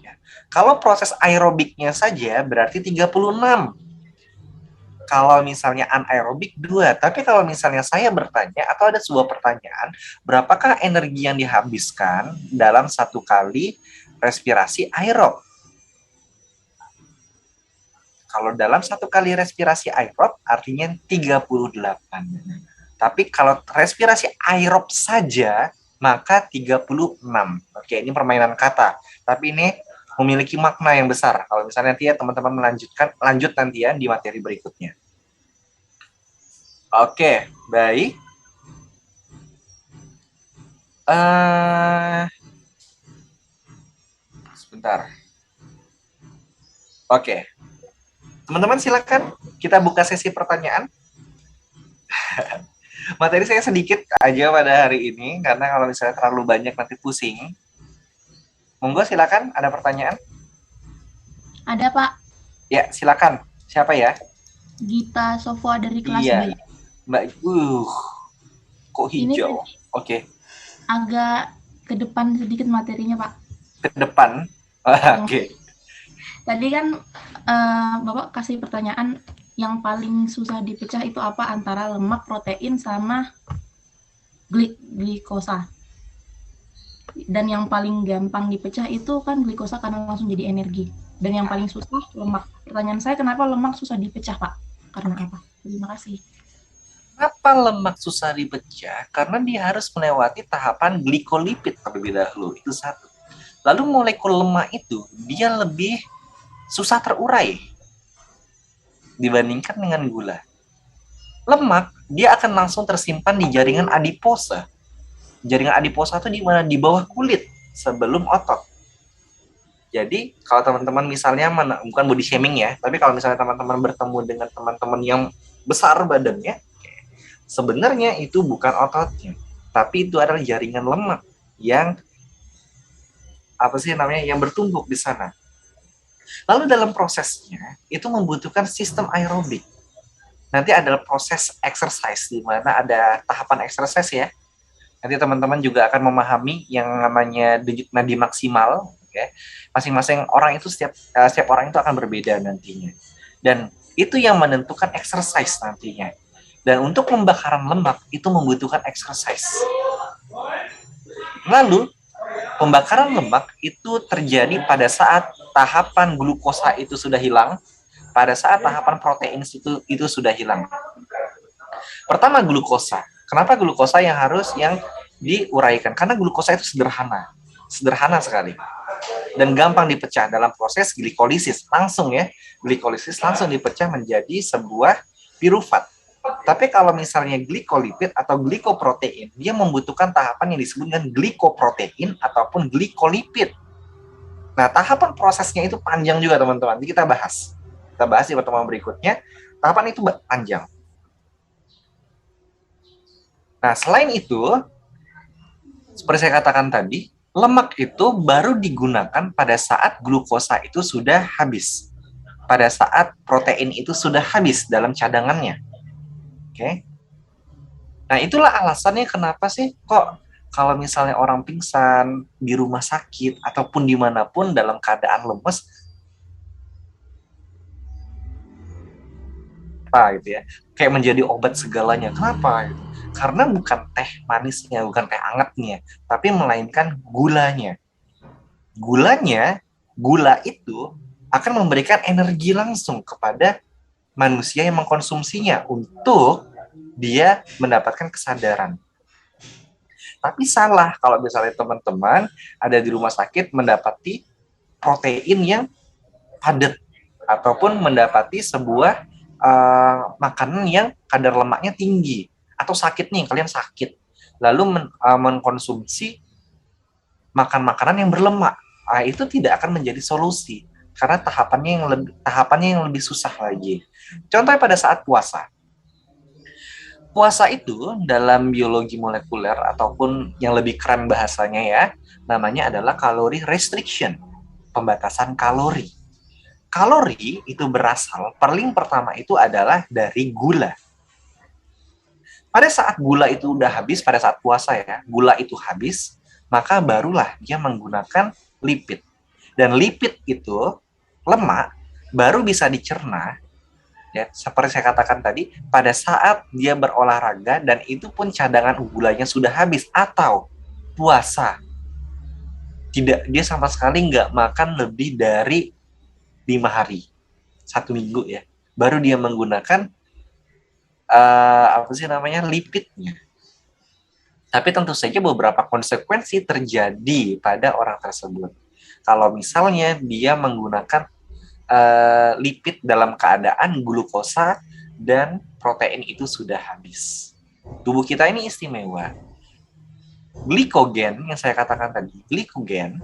Ya. Kalau proses aerobiknya saja berarti 36. Kalau misalnya anaerobik 2. Tapi kalau misalnya saya bertanya atau ada sebuah pertanyaan, berapakah energi yang dihabiskan dalam 1 kali respirasi aerob? Kalau dalam 1 kali respirasi aerob artinya 38. Tapi kalau respirasi aerob saja maka 36. Oke, ini permainan kata. Tapi ini memiliki makna yang besar. Kalau misalnya nanti ya teman-teman lanjut nanti ya di materi berikutnya. Oke, baik. Sebentar. Oke. Teman-teman silakan kita buka sesi pertanyaan. Materi saya sedikit aja pada hari ini karena kalau misalnya terlalu banyak nanti pusing. Monggo silakan, ada pertanyaan? Ada, Pak. Ya, silakan. Siapa ya? Gita Sofwa dari kelas Iya. B. Mbak, kok Ini hijau? Oke, agak ke depan sedikit materinya, Pak. ke depan. Oke. Tadi kan Bapak kasih pertanyaan yang paling susah dipecah itu apa antara lemak, protein, sama glikosa. Dan yang paling gampang dipecah itu kan glikosa karena langsung jadi energi. Dan yang paling susah lemak. Pertanyaan saya, kenapa lemak susah dipecah, Pak? Karena apa? Terima kasih. Kenapa lemak susah dipecah? Karena dia harus melewati tahapan glikolipid terlebih dahulu. Itu satu. Lalu molekul lemak itu dia lebih susah terurai dibandingkan dengan gula. Lemak dia akan langsung tersimpan di jaringan adiposa. Jaringan adiposa itu di mana? Di bawah kulit sebelum otot. Jadi kalau teman-teman misalnya bukan body shaming ya, tapi kalau misalnya teman-teman bertemu dengan teman-teman yang besar badannya, sebenarnya itu bukan ototnya, tapi itu adalah jaringan lemak yang yang bertumpuk di sana. Lalu dalam prosesnya itu membutuhkan sistem aerobik. Nanti adalah proses exercise di mana ada tahapan exercise ya. Nanti teman-teman juga akan memahami yang namanya denyut nadi maksimal. Okay. Masing-masing orang itu setiap orang itu akan berbeda nantinya. Dan itu yang menentukan exercise nantinya. Dan untuk pembakaran lemak itu membutuhkan exercise. Lalu pembakaran lemak itu terjadi pada saat tahapan glukosa itu sudah hilang, pada saat tahapan protein itu sudah hilang. Pertama glukosa. Kenapa glukosa yang diuraikan? Karena glukosa itu sederhana sekali, dan gampang dipecah dalam proses glikolisis. Glikolisis langsung dipecah menjadi sebuah piruvat. Tapi kalau misalnya glikolipid atau glikoprotein, dia membutuhkan tahapan yang disebut dengan glikoprotein ataupun glikolipid. Nah, tahapan prosesnya itu panjang juga, teman-teman. Nanti kita bahas di pertemuan berikutnya. Tahapan itu panjang. Nah, selain itu, seperti saya katakan tadi, lemak itu baru digunakan pada saat glukosa itu sudah habis. Pada saat protein itu sudah habis dalam cadangannya. Oke. Nah, itulah alasannya kenapa sih kok kalau misalnya orang pingsan di rumah sakit ataupun dimanapun dalam keadaan lemes, gitu ya, kayak menjadi obat segalanya. Kenapa? Karena bukan teh manisnya, bukan teh hangatnya, tapi melainkan gulanya. Gula itu akan memberikan energi langsung kepada manusia yang mengkonsumsinya untuk dia mendapatkan kesadaran. Tapi salah kalau misalnya teman-teman ada di rumah sakit mendapati protein yang padat ataupun mendapati sebuah makanan yang kadar lemaknya tinggi. atau sakit nih, kalian sakit, lalu mengkonsumsi makan makanan yang berlemak, itu tidak akan menjadi solusi karena tahapannya yang lebih susah lagi. Contohnya pada saat puasa. Puasa itu dalam biologi molekuler ataupun yang lebih keren bahasanya ya, namanya adalah kalori restriction, pembatasan kalori. Kalori itu berasal, paling pertama itu adalah dari gula. Pada saat gula itu udah habis, pada saat puasa ya, gula itu habis, maka barulah dia menggunakan lipid. Dan lipid itu, lemak, baru bisa dicerna, ya, seperti saya katakan tadi, pada saat dia berolahraga, dan itu pun cadangan gulanya sudah habis, atau puasa. Dia sama sekali nggak makan lebih dari 5 hari, 1 minggu ya, baru dia menggunakan lipidnya. Tapi tentu saja beberapa konsekuensi terjadi pada orang tersebut. Kalau misalnya dia menggunakan lipid dalam keadaan glukosa dan protein itu sudah habis. Tubuh kita ini istimewa. Glikogen yang saya katakan tadi, glikogen,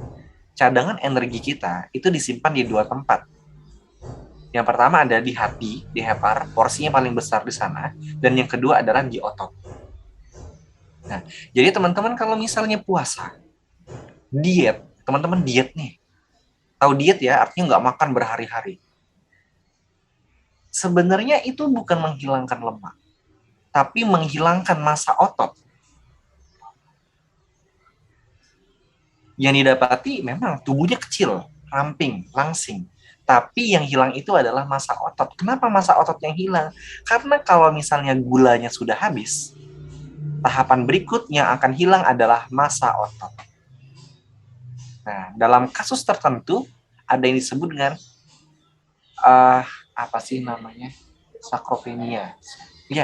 cadangan energi kita itu disimpan di 2 tempat. Yang pertama ada di hati, di hepar, porsinya paling besar di sana, dan yang kedua adalah di otot. Nah, jadi teman-teman kalau misalnya puasa, diet, teman-teman diet nih. Tahu diet ya, artinya nggak makan berhari-hari. Sebenarnya itu bukan menghilangkan lemak, tapi menghilangkan massa otot. Yang didapati memang tubuhnya kecil, ramping, langsing. Tapi yang hilang itu adalah massa otot. Kenapa massa otot yang hilang? Karena kalau misalnya gulanya sudah habis, tahapan berikutnya yang akan hilang adalah massa otot. Nah, dalam kasus tertentu ada yang disebut dengan sakropenia. Ya,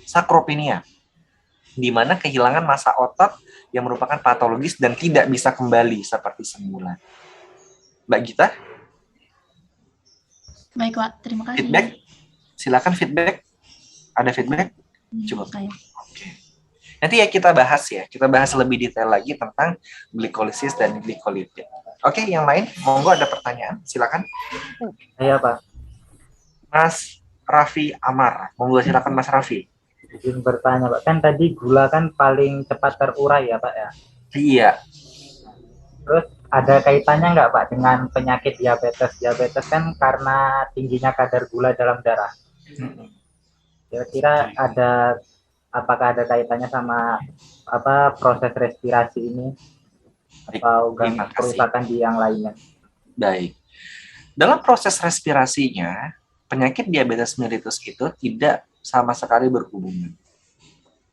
sakropenia. Di mana kehilangan massa otot yang merupakan patologis dan tidak bisa kembali seperti semula. Mbak Gita? Baik, Pak. Terima kasih. Feedback? Silakan feedback. Ada feedback? Cukup. Saya. Oke. Nanti ya kita bahas lebih detail lagi tentang glikolisis dan glikolipid. Oke, yang lain, monggo ada pertanyaan, silakan. Iya, Pak. Mas Raffi Amar, monggo silakan Mas Raffi. Izin bertanya, Pak. Kan tadi gula kan paling cepat terurai ya, Pak ya? Iya. Terus ada kaitannya nggak, Pak, dengan penyakit diabetes? Diabetes kan karena tingginya kadar gula dalam darah. Kira-kira apakah ada kaitannya sama proses respirasi ini atau kerusakan di yang lainnya? Baik. Dalam proses respirasinya, penyakit diabetes mellitus itu tidak sama sekali berhubungan.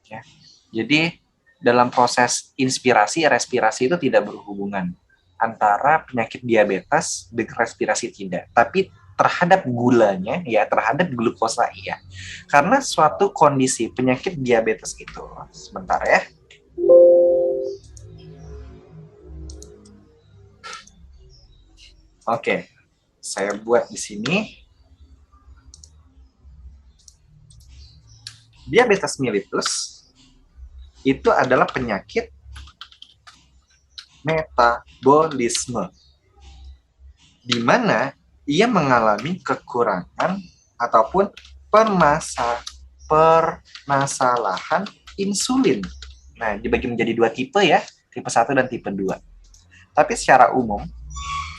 Ya. Jadi dalam proses inspirasi, respirasi itu tidak berhubungan antara penyakit diabetes dengan respirasi tidak. Tapi terhadap gulanya, ya terhadap glukosa iya. Karena suatu kondisi penyakit diabetes itu, sebentar ya. Oke, saya buat di sini. Diabetes mellitus itu adalah penyakit metabolisme, di mana ia mengalami kekurangan ataupun permasalahan insulin. Nah, dibagi menjadi 2 tipe ya, tipe 1 dan tipe 2. Tapi secara umum,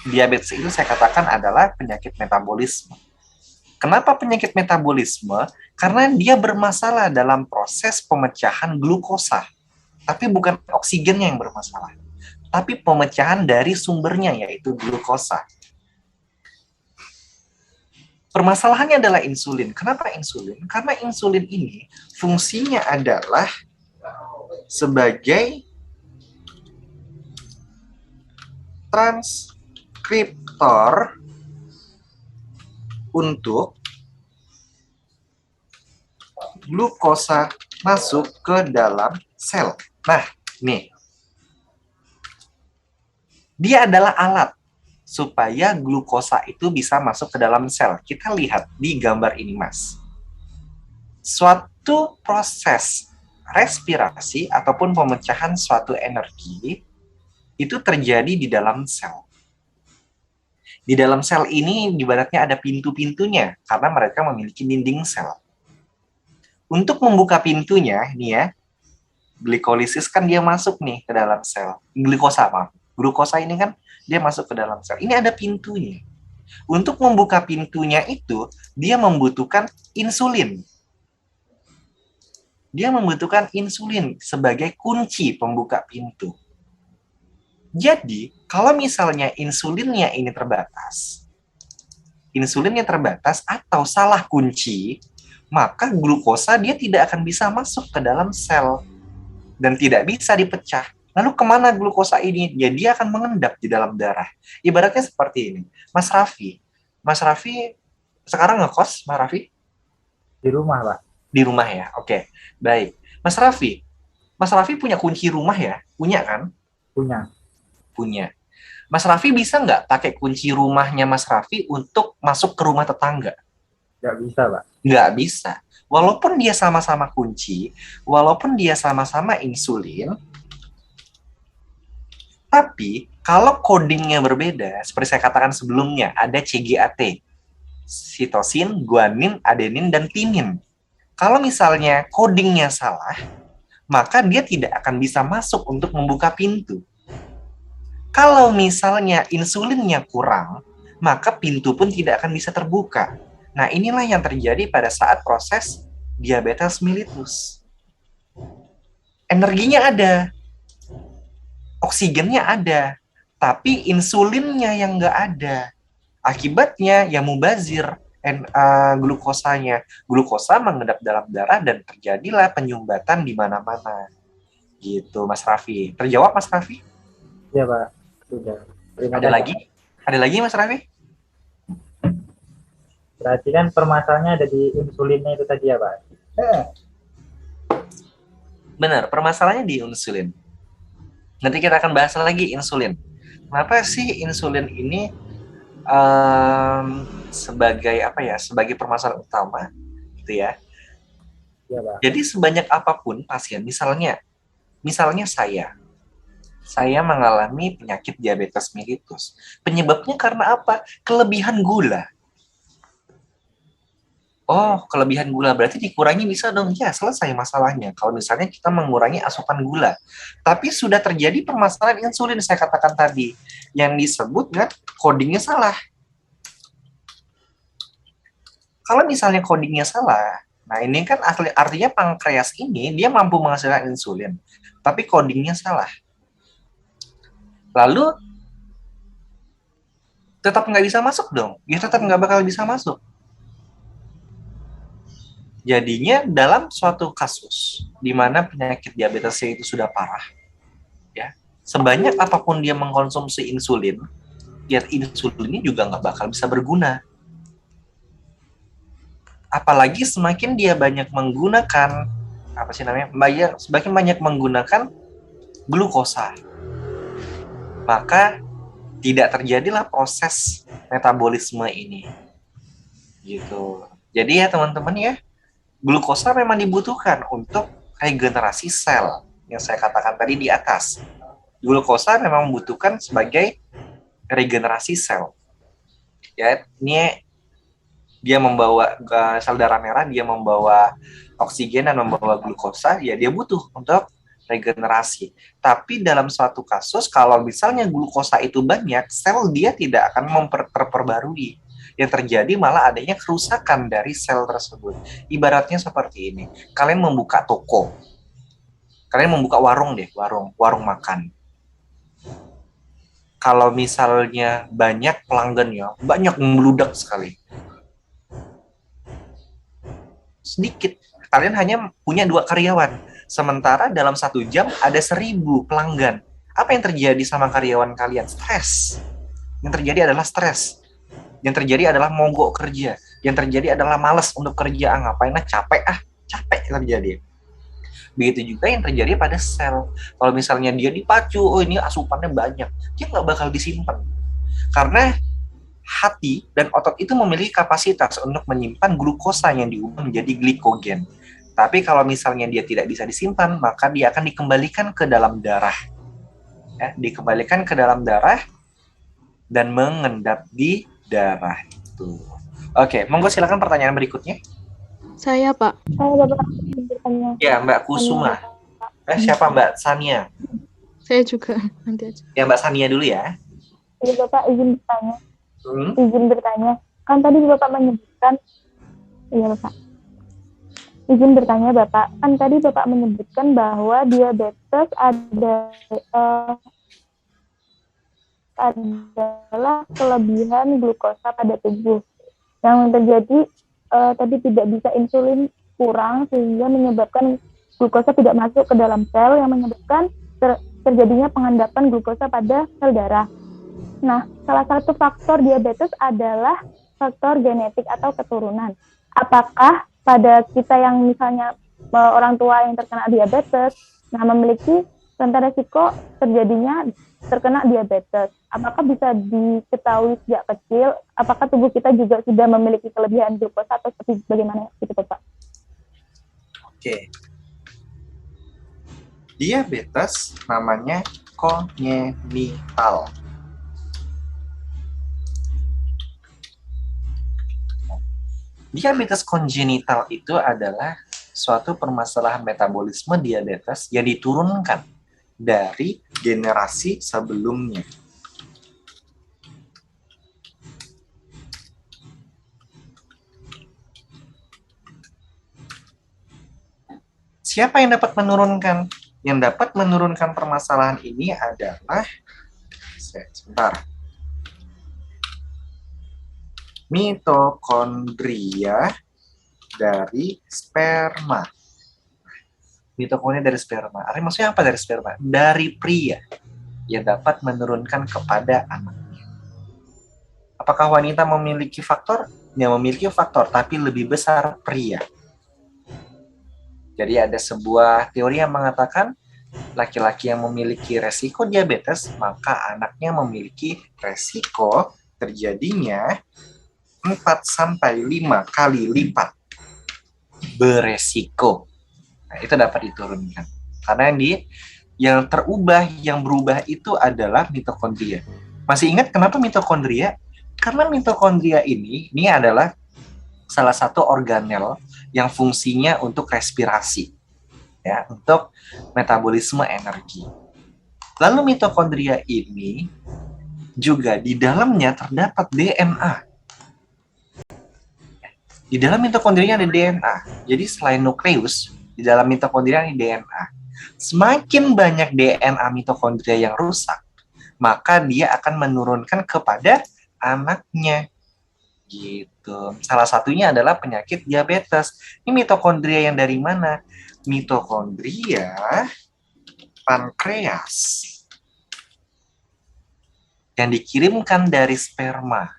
diabetes itu saya katakan adalah penyakit metabolisme. Kenapa penyakit metabolisme? Karena dia bermasalah dalam proses pemecahan glukosa. Tapi bukan oksigennya yang bermasalah, tapi pemecahan dari sumbernya, yaitu glukosa. Permasalahannya adalah insulin. Kenapa insulin? Karena insulin ini fungsinya adalah sebagai transkriptor untuk glukosa masuk ke dalam sel. Nah, nih. Dia adalah alat supaya glukosa itu bisa masuk ke dalam sel. Kita lihat di gambar ini, Mas. suatu proses respirasi ataupun pemecahan suatu energi itu terjadi di dalam sel. Di dalam sel ini ibaratnya ada pintu-pintunya karena mereka memiliki dinding sel. Untuk membuka pintunya, ini ya, glikolisis kan dia masuk nih ke dalam sel. Glukosa ini kan dia masuk ke dalam sel. Ini ada pintunya. Untuk membuka pintunya itu, dia membutuhkan insulin. Dia membutuhkan insulin sebagai kunci pembuka pintu. Jadi, kalau misalnya insulinnya ini terbatas atau salah kunci, maka glukosa dia tidak akan bisa masuk ke dalam sel dan tidak bisa dipecah. Lalu kemana glukosa ini? Ya, dia akan mengendap di dalam darah. Ibaratnya seperti ini. Mas Raffi sekarang ngekos, Mas Raffi? Di rumah, Pak. Di rumah ya, oke. Baik. Mas Raffi punya kunci rumah ya? Punya kan? Punya. Mas Raffi bisa nggak pakai kunci rumahnya Mas Raffi untuk masuk ke rumah tetangga? Nggak bisa, Pak. Nggak bisa. Walaupun dia sama-sama kunci, walaupun dia sama-sama insulin, tapi kalau codingnya berbeda, seperti saya katakan sebelumnya, ada CGAT, sitosin, guanin, adenin, dan timin. Kalau misalnya codingnya salah, maka dia tidak akan bisa masuk untuk membuka pintu. Kalau misalnya insulinnya kurang, maka pintu pun tidak akan bisa terbuka. Nah, inilah yang terjadi pada saat proses diabetes mellitus. Energinya ada, oksigennya ada, tapi insulinnya yang nggak ada. Akibatnya ya mubazir glukosanya. Glukosa mengendap dalam darah dan terjadilah penyumbatan di mana-mana. Gitu, Mas Raffi. Terjawab, Mas Raffi? Iya, Pak. Sudah. Ada lagi? Ada lagi, Mas Raffi? Berarti kan permasalahannya ada di insulinnya itu tadi ya, Pak? Benar, permasalahannya di insulin. Nanti kita akan bahas lagi insulin. Kenapa sih insulin ini sebagai sebagai permasalahan utama, gitu ya? Iya, Pak. Jadi sebanyak apapun pasien, misalnya saya mengalami penyakit diabetes mellitus. Penyebabnya karena apa? Kelebihan gula. Oh, kelebihan gula berarti dikurangi bisa dong. Ya, selesai masalahnya. Kalau misalnya kita mengurangi asupan gula. Tapi sudah terjadi permasalahan insulin, saya katakan tadi. Yang disebut kan codingnya salah. Kalau misalnya codingnya salah, nah ini kan artinya pankreas ini dia mampu menghasilkan insulin. Tapi codingnya salah. Lalu tetap nggak bisa masuk dong. Ya tetap nggak bakal bisa masuk. Jadinya dalam suatu kasus di mana penyakit diabetesnya itu sudah parah, ya sebanyak apapun dia mengkonsumsi insulin, ya insulinnya juga nggak bakal bisa berguna. Apalagi semakin dia banyak menggunakan semakin banyak menggunakan glukosa, maka tidak terjadilah proses metabolisme ini. Gitu. Jadi ya teman-teman ya, glukosa memang dibutuhkan untuk regenerasi sel yang saya katakan tadi di atas. Glukosa memang membutuhkan sebagai regenerasi sel. Ya, ini dia membawa sel darah merah, dia membawa oksigen dan membawa glukosa, ya dia butuh untuk regenerasi. Tapi dalam suatu kasus, kalau misalnya glukosa itu banyak, sel dia tidak akan terperbarui. Yang terjadi malah adanya kerusakan dari sel tersebut. Ibaratnya seperti ini. Kalian membuka toko. Kalian membuka warung makan. Kalau misalnya banyak pelanggannya, banyak membludak sekali. Sedikit. Kalian hanya punya 2 karyawan. Sementara dalam 1 jam ada 1000 pelanggan. Apa yang terjadi sama karyawan kalian? Stres. Yang terjadi adalah stres. Yang terjadi adalah mogok kerja. Yang terjadi adalah malas untuk kerja. Ngapain lah, capek terjadi. Begitu juga yang terjadi pada sel. Kalau misalnya dia dipacu, oh ini asupannya banyak, dia nggak bakal disimpan. Karena hati dan otot itu memiliki kapasitas untuk menyimpan glukosa yang diubah menjadi glikogen. Tapi kalau misalnya dia tidak bisa disimpan, maka dia akan dikembalikan ke dalam darah. Ya, dikembalikan ke dalam darah dan mengendap di darah itu. Oke, monggo silakan pertanyaan berikutnya. Saya, Pak. Saya Bapak izin bertanya. Ya, Mbak Kusuma. Siapa Mbak Sania? Saya juga. Nanti aja. Ya, Mbak Sania dulu ya. Jadi Bapak izin bertanya. Hmm? Izin bertanya. Kan tadi Bapak menyebutkan, iya Bapak. Izin bertanya Bapak. Kan tadi Bapak menyebutkan bahwa diabetes adalah kelebihan glukosa pada tubuh. Yang terjadi tadi tidak bisa insulin kurang sehingga menyebabkan glukosa tidak masuk ke dalam sel yang menyebabkan terjadinya pengendapan glukosa pada sel darah. Nah, salah satu faktor diabetes adalah faktor genetik atau keturunan. Apakah pada kita yang misalnya orang tua yang terkena diabetes, nah memiliki rentan resiko terkena diabetes? Apakah bisa diketahui sejak kecil? Apakah tubuh kita juga sudah memiliki kelebihan glukosa atau seperti bagaimana itu, Bapak? Oke. Diabetes namanya kongenital. Diabetes kongenital itu adalah suatu permasalahan metabolisme diabetes yang diturunkan dari generasi sebelumnya. Siapa yang dapat menurunkan? Yang dapat menurunkan permasalahan ini adalah mitokondria dari sperma. Mitokondria dari sperma. Artinya maksudnya apa dari sperma? Dari pria yang dapat menurunkan kepada anaknya. Apakah wanita memiliki faktor? Ya, memiliki faktor, tapi lebih besar pria. Jadi ada sebuah teori yang mengatakan laki-laki yang memiliki resiko diabetes, maka anaknya memiliki resiko terjadinya 4-5 kali lipat beresiko. Nah, itu dapat diturunkan. Karena yang berubah itu adalah mitokondria. Masih ingat kenapa mitokondria? Karena mitokondria ini adalah salah satu organel yang fungsinya untuk respirasi, ya, untuk metabolisme energi. Lalu mitokondria ini juga di dalamnya terdapat DNA. Di dalam mitokondria ada DNA. Jadi selain nukleus, di dalam mitokondria ada DNA. Semakin banyak DNA mitokondria yang rusak, maka dia akan menurunkan kepada anaknya. Gitu. Salah satunya adalah penyakit diabetes. Ini mitokondria yang dari mana? Mitokondria pankreas. Yang dikirimkan dari sperma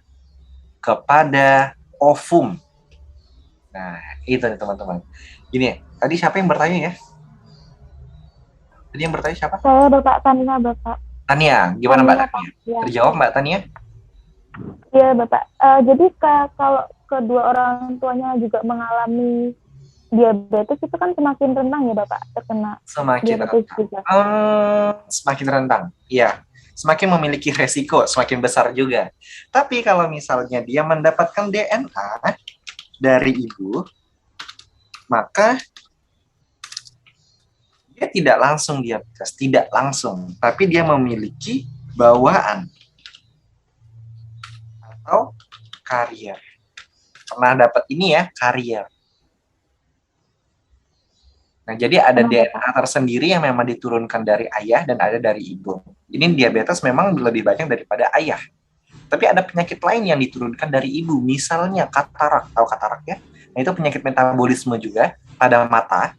kepada ovum. Nah, itu nih teman-teman. Gini, tadi siapa yang bertanya ya? Tadi yang bertanya siapa? Saya Bapak Tania, Bapak. Tania, gimana Mbak Tania? Ya. Terjawab Mbak Tania? Iya, Bapak. Jadi kalau kedua orang tuanya juga mengalami diabetes itu kan semakin rentan ya, Bapak, terkena Semakin diabetes rentan. juga. Semakin rentan. Iya. Semakin memiliki resiko, semakin besar juga. Tapi kalau misalnya dia mendapatkan DNA dari ibu, maka dia tidak langsung diabetes, tidak langsung, tapi dia memiliki bawaan atau karier. Pernah dapat ini ya, karier. Nah, jadi ada DNA tersendiri yang memang diturunkan dari ayah dan ada dari ibu. Ini diabetes memang lebih banyak daripada ayah. Tapi ada penyakit lain yang diturunkan dari ibu, misalnya katarak. Tahu katarak ya? Nah, itu penyakit metabolisme juga pada mata.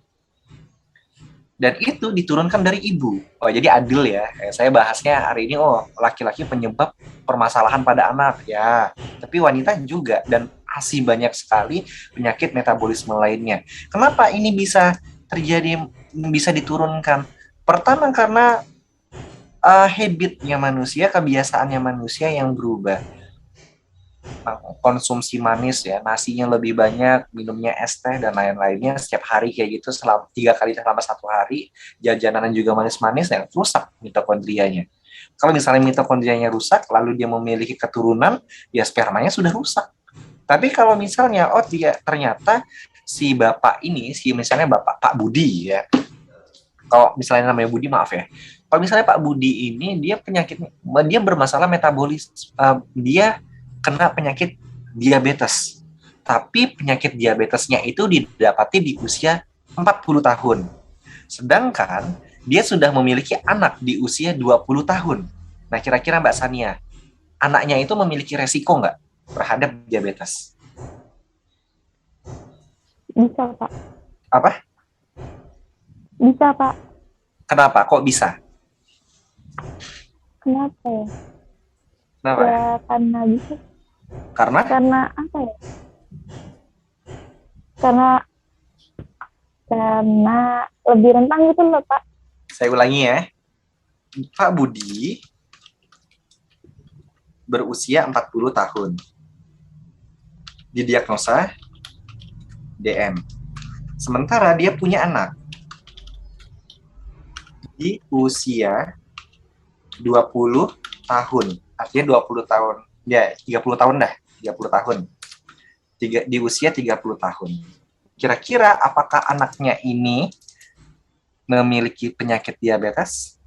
Dan itu diturunkan dari ibu. Oh, jadi adil ya. Saya bahasnya hari ini, laki-laki penyebab permasalahan pada anak. Ya, tapi wanita juga. Dan masih banyak sekali penyakit metabolisme lainnya. Kenapa ini bisa terjadi, bisa diturunkan? Pertama, karena habitnya manusia, kebiasaannya manusia yang berubah. konsumsi manis ya, nasinya lebih banyak, minumnya es teh dan lain-lainnya setiap hari kayak gitu selama 3 kali selama 1 hari, jajanan juga manis-manis ya, rusak mitokondrianya. Kalau misalnya mitokondrianya rusak, lalu dia memiliki keturunan, ya spermanya sudah rusak. Tapi kalau misalnya, dia ternyata si bapak ini, misalnya Pak Budi ya, kalau misalnya namanya Budi, maaf ya, kalau misalnya Pak Budi ini dia bermasalah metabolis, dia kena penyakit diabetes. Tapi penyakit diabetesnya itu didapati di usia 40 tahun. Sedangkan dia sudah memiliki anak di usia 20 tahun. Nah, kira-kira Mbak Sania, anaknya itu memiliki resiko nggak terhadap diabetes? Bisa, Pak. Apa? Bisa, Pak. Kenapa? Kok bisa? Kenapa ya? Kenapa? Ya, karena bisa. Karena apa ya? Karena lebih rentan gitu loh, Pak. Saya ulangi ya. Pak Budi berusia 40 tahun. Didiagnosa DM. Sementara dia punya anak di usia 20 tahun. Artinya 20 tahun. Ya, 30 tahun dah. 30 tahun. Di usia 30 tahun. Kira-kira apakah anaknya ini memiliki penyakit diabetes?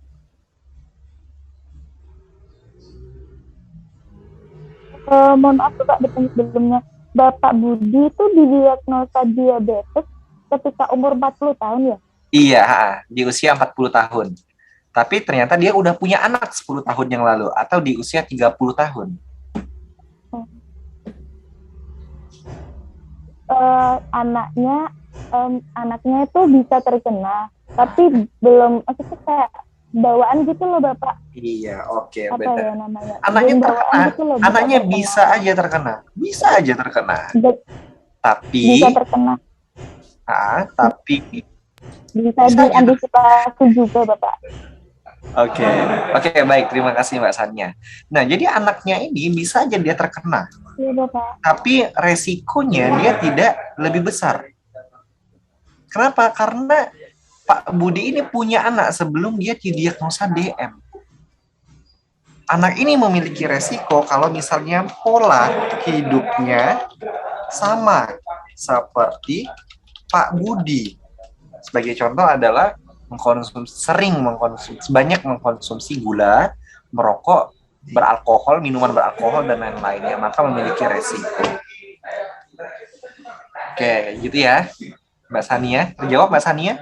Mohon maaf Pak, sebelumnya Bapak Budi itu didiagnosa diabetes ketika umur 40 tahun ya? Iya, di usia 40 tahun. Tapi ternyata dia udah punya anak 10 tahun yang lalu atau di usia 30 tahun. Anaknya itu bisa terkena, tapi belum, maksudnya kayak bawaan gitu loh Bapak. Iya, oke, Apa benar. ya namanya? Anaknya Belum terkena, bawaan gitu loh, anaknya terkena. bisa aja terkena. Tapi Bisa terkena. Tapi Bisa bisa aja. diantisipasi juga Bapak. Oke, baik, terima kasih Mbak Sania. Nah, jadi anaknya ini bisa aja dia terkena, Iya Bapak. tapi resikonya dia tidak lebih besar. Kenapa? Karena Pak Budi ini punya anak sebelum dia didiagnosa DM. Anak ini memiliki resiko kalau misalnya pola hidupnya sama seperti Pak Budi. Sebagai contoh adalah banyak mengkonsumsi gula, merokok, beralkohol, minuman beralkohol, dan lain-lainnya, maka memiliki resiko. Oke, gitu ya. Mbak Sania, terjawab Mbak Sania?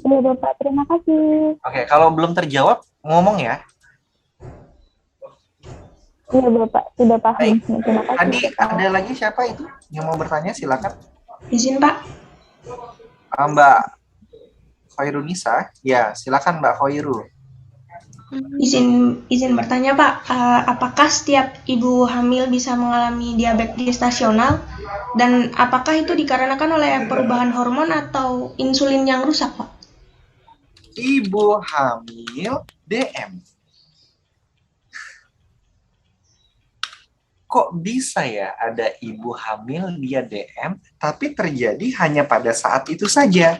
Iya Bapak, terima kasih. Oke, kalau belum terjawab, ngomong ya. Iya Bapak, sudah paham. Baik. Terima kasih. Tadi Bapak. ada lagi siapa itu yang mau bertanya? Silakan. Izin Pak. Mbak Khairunisa. Ya, silakan Mbak Khairu. Izin bertanya Pak, apakah setiap ibu hamil bisa mengalami diabetes gestasional dan apakah itu dikarenakan oleh perubahan hormon atau insulin yang rusak Pak? Ibu hamil DM. Kok bisa ya ada ibu hamil dia DM, tapi terjadi hanya pada saat itu saja?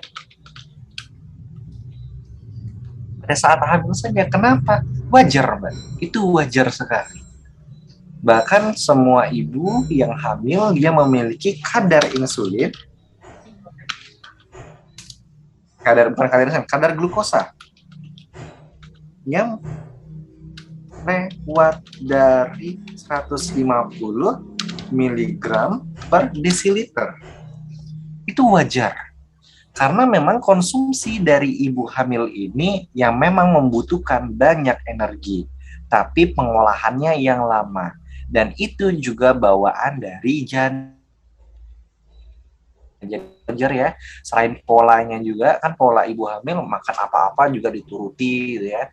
Pada saat hamil saja. Kenapa? Wajar, Mbak. Itu wajar sekali. Bahkan semua ibu yang hamil, dia memiliki kadar insulin, kadar glukosa yang lewat dari 150 mg per desiliter. Itu wajar. Karena memang konsumsi dari ibu hamil ini yang memang membutuhkan banyak energi, tapi pengolahannya yang lama. Dan itu juga bawaan dari janin. Jadi wajar ya, selain polanya juga, kan pola ibu hamil makan apa-apa juga dituruti gitu ya.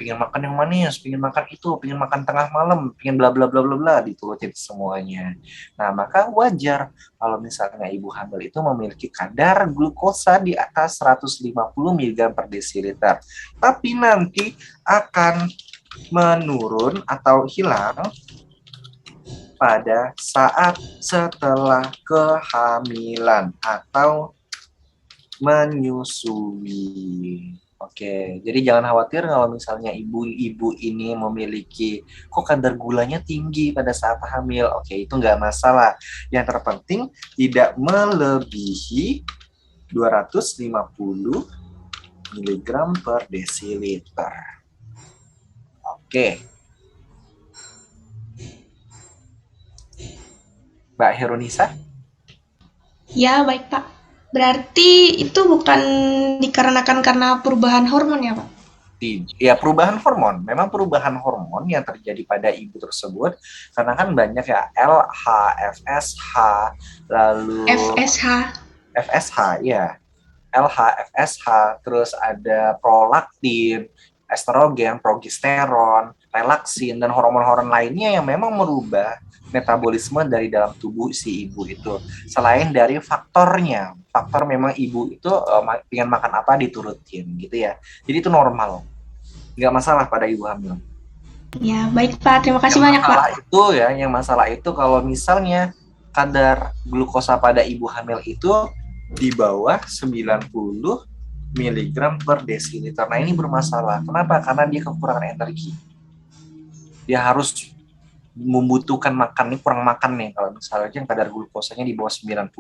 Pengen makan yang manis, pengen makan itu, pengen makan tengah malam, pengen bla bla bla bla bla, diturutin semuanya. Nah, maka wajar kalau misalnya ibu hamil itu memiliki kadar glukosa di atas 150 mg per desiliter. Tapi nanti akan menurun atau hilang pada saat setelah kehamilan atau menyusui. Oke, jadi jangan khawatir kalau misalnya ibu-ibu ini memiliki kok kadar gulanya tinggi pada saat hamil. Oke, itu nggak masalah. Yang terpenting tidak melebihi 250 mg per desiliter. Oke. Mbak Herunisa? Ya, baik Pak. Berarti itu bukan dikarenakan karena perubahan hormon ya Pak? Ya, perubahan hormon. Memang perubahan hormon yang terjadi pada ibu tersebut karena kan banyak ya LH, FSH, lalu FSH ya. LH, FSH, terus ada prolaktin, estrogen, progesteron, relaksin, dan hormon-hormon lainnya yang memang merubah metabolisme dari dalam tubuh si ibu itu. Selain dari faktornya, faktor memang ibu itu pengen makan apa diturutin gitu ya. Jadi itu normal, nggak masalah pada ibu hamil. Ya, baik Pak. Terima kasih banyak Pak. Yang masalah itu kalau misalnya kadar glukosa pada ibu hamil itu di bawah 90 mg per desiliter. Nah, ini bermasalah. Kenapa? Karena dia kekurangan energi. Dia harus membutuhkan makan nih, kurang makan nih kalau misalnya kadar glukosanya di bawah 90.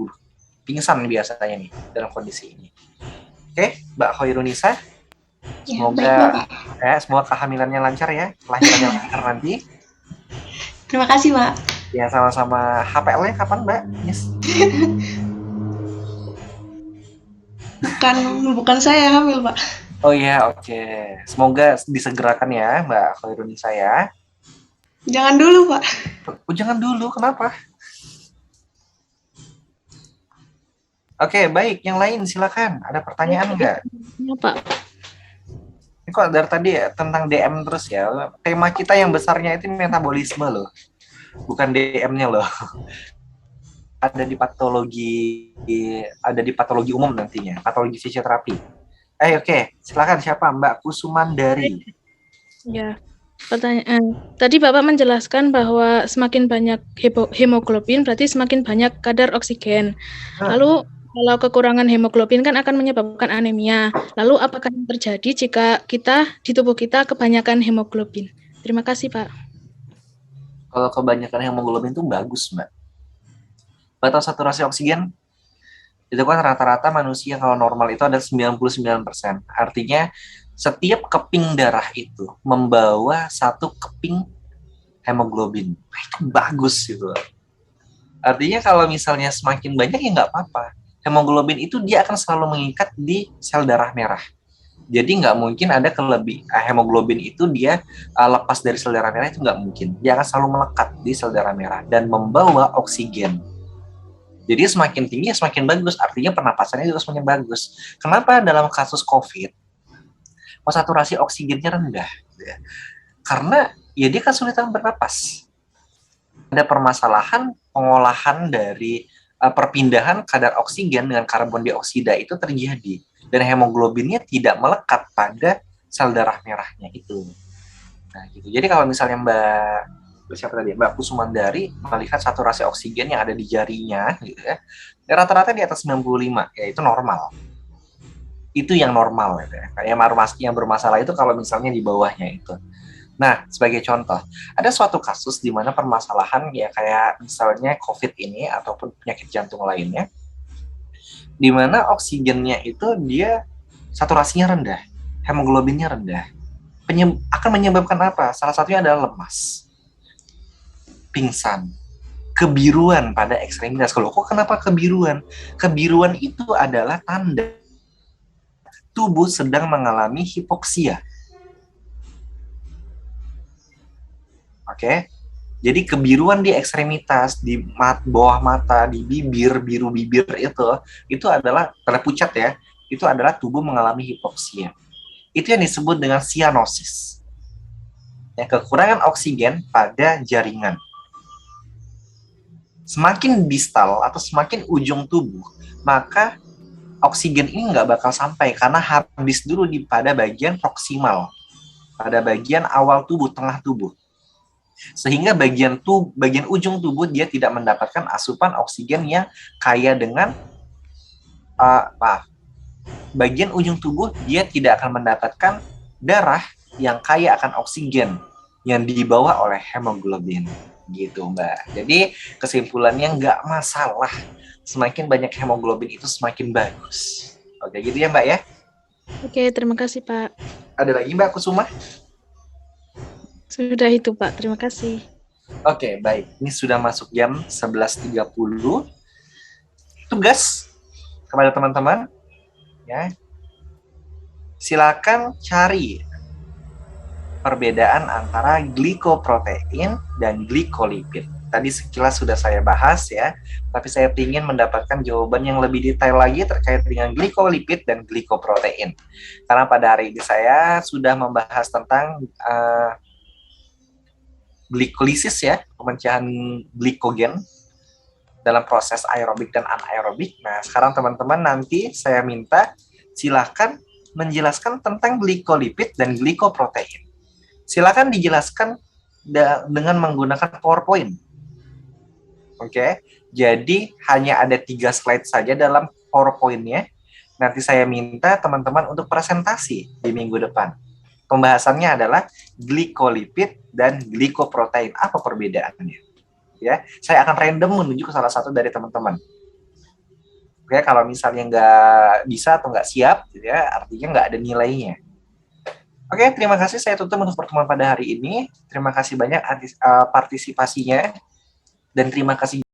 Pingsan biasanya nih dalam kondisi ini. Oke, Mbak Khairunisa. Semoga kehamilannya lancar ya, kelahirannya lancar nanti. Terima kasih, Mbak. Ya, sama-sama. HPL-nya kapan, Mbak? Yes. Bukan saya yang hamil, Pak. Oh iya, oke. Semoga disegerakan ya, Mbak Khairunisa ya. Jangan dulu, Pak. Oh, jangan dulu, kenapa? Oke, baik. Yang lain silakan. Ada pertanyaan nggak? Ya, Pak. Ini kok dari tadi ya, tentang DM terus ya. Tema kita yang besarnya itu metabolisme loh. Bukan DM-nya loh. Ada di patologi umum nantinya, patologi fisioterapi. Oke. Silakan siapa? Mbak Kusumandari. Ya. Pertanyaan. Tadi Bapak menjelaskan bahwa semakin banyak hemoglobin berarti semakin banyak kadar oksigen. Lalu kalau kekurangan hemoglobin kan akan menyebabkan anemia. Lalu apakah yang terjadi jika di tubuh kita kebanyakan hemoglobin? Terima kasih, Pak. Kalau kebanyakan hemoglobin itu bagus, Mbak. Batas saturasi oksigen itu kan rata-rata manusia kalau normal itu ada 99%. Artinya setiap keping darah itu membawa 1 keping hemoglobin. Itu bagus gitu. Artinya kalau misalnya semakin banyak ya nggak apa-apa. Hemoglobin itu dia akan selalu mengikat di sel darah merah. Jadi nggak mungkin ada hemoglobin itu dia lepas dari sel darah merah, itu nggak mungkin. Dia akan selalu melekat di sel darah merah dan membawa oksigen. Jadi semakin tinggi semakin bagus. Artinya pernapasannya juga semakin bagus. Kenapa dalam kasus COVID saturasi oksigennya rendah? Karena ya dia kesulitan bernapas. Ada permasalahan pengolahan dari perpindahan kadar oksigen dengan karbon dioksida itu terjadi. Dan hemoglobinnya tidak melekat pada sel darah merahnya itu. Nah, gitu. Jadi kalau misalnya Mbak Kusumandari melihat saturasi oksigen yang ada di jarinya, gitu ya, rata-rata di atas 95, ya itu normal. Itu yang normal, gitu ya. Yang bermasalah itu kalau misalnya di bawahnya itu. Nah, sebagai contoh, ada suatu kasus di mana permasalahan ya kayak misalnya COVID ini ataupun penyakit jantung lainnya, di mana oksigennya itu dia saturasinya rendah, hemoglobinnya rendah. Akan menyebabkan apa? Salah satunya adalah lemas, pingsan, kebiruan pada ekstremitas. Kalau kok kenapa kebiruan? Kebiruan itu adalah tanda tubuh sedang mengalami hipoksia. Oke? Jadi kebiruan di ekstremitas, di bawah mata, di bibir, biru bibir itu adalah tanda pucat ya. Itu adalah tubuh mengalami hipoksia. Itu yang disebut dengan sianosis. Ya, kekurangan oksigen pada jaringan. Semakin distal atau semakin ujung tubuh, maka oksigen ini nggak bakal sampai karena habis dulu pada bagian proksimal. pada bagian awal tubuh, tengah tubuh. Sehingga bagian ujung tubuh dia tidak mendapatkan asupan oksigen yang kaya dengan bagian ujung tubuh dia tidak akan mendapatkan darah yang kaya akan oksigen yang dibawa oleh hemoglobin gitu Mbak. Jadi kesimpulannya nggak masalah, semakin banyak hemoglobin itu semakin bagus. Oke gitu ya Mbak ya. Oke, terima kasih Pak. Ada lagi Mbak Kusuma? Sudah itu Pak, terima kasih. Oke, baik. Ini sudah masuk jam 11.30. Tugas kepada teman-teman, ya. Silakan cari perbedaan antara glikoprotein dan glikolipid. Tadi sekilas sudah saya bahas ya, tapi saya ingin mendapatkan jawaban yang lebih detail lagi terkait dengan glikolipid dan glikoprotein. Karena pada hari ini saya sudah membahas tentang glikolisis ya, pemecahan glikogen dalam proses aerobik dan anaerobik. Nah, sekarang teman-teman nanti saya minta silakan menjelaskan tentang glikolipid dan glikoprotein. Silakan dijelaskan dengan menggunakan PowerPoint. Oke, jadi hanya ada 3 slide saja dalam PowerPoint-nya. Nanti saya minta teman-teman untuk presentasi di minggu depan. Pembahasannya adalah glikolipid dan glikoprotein. Apa perbedaannya? Ya, saya akan random menunjuk ke salah satu dari teman-teman. Oke, kalau misalnya nggak bisa atau nggak siap, gitu ya, artinya nggak ada nilainya. Oke, terima kasih. Saya tutup untuk pertemuan pada hari ini. Terima kasih banyak partisipasinya dan terima kasih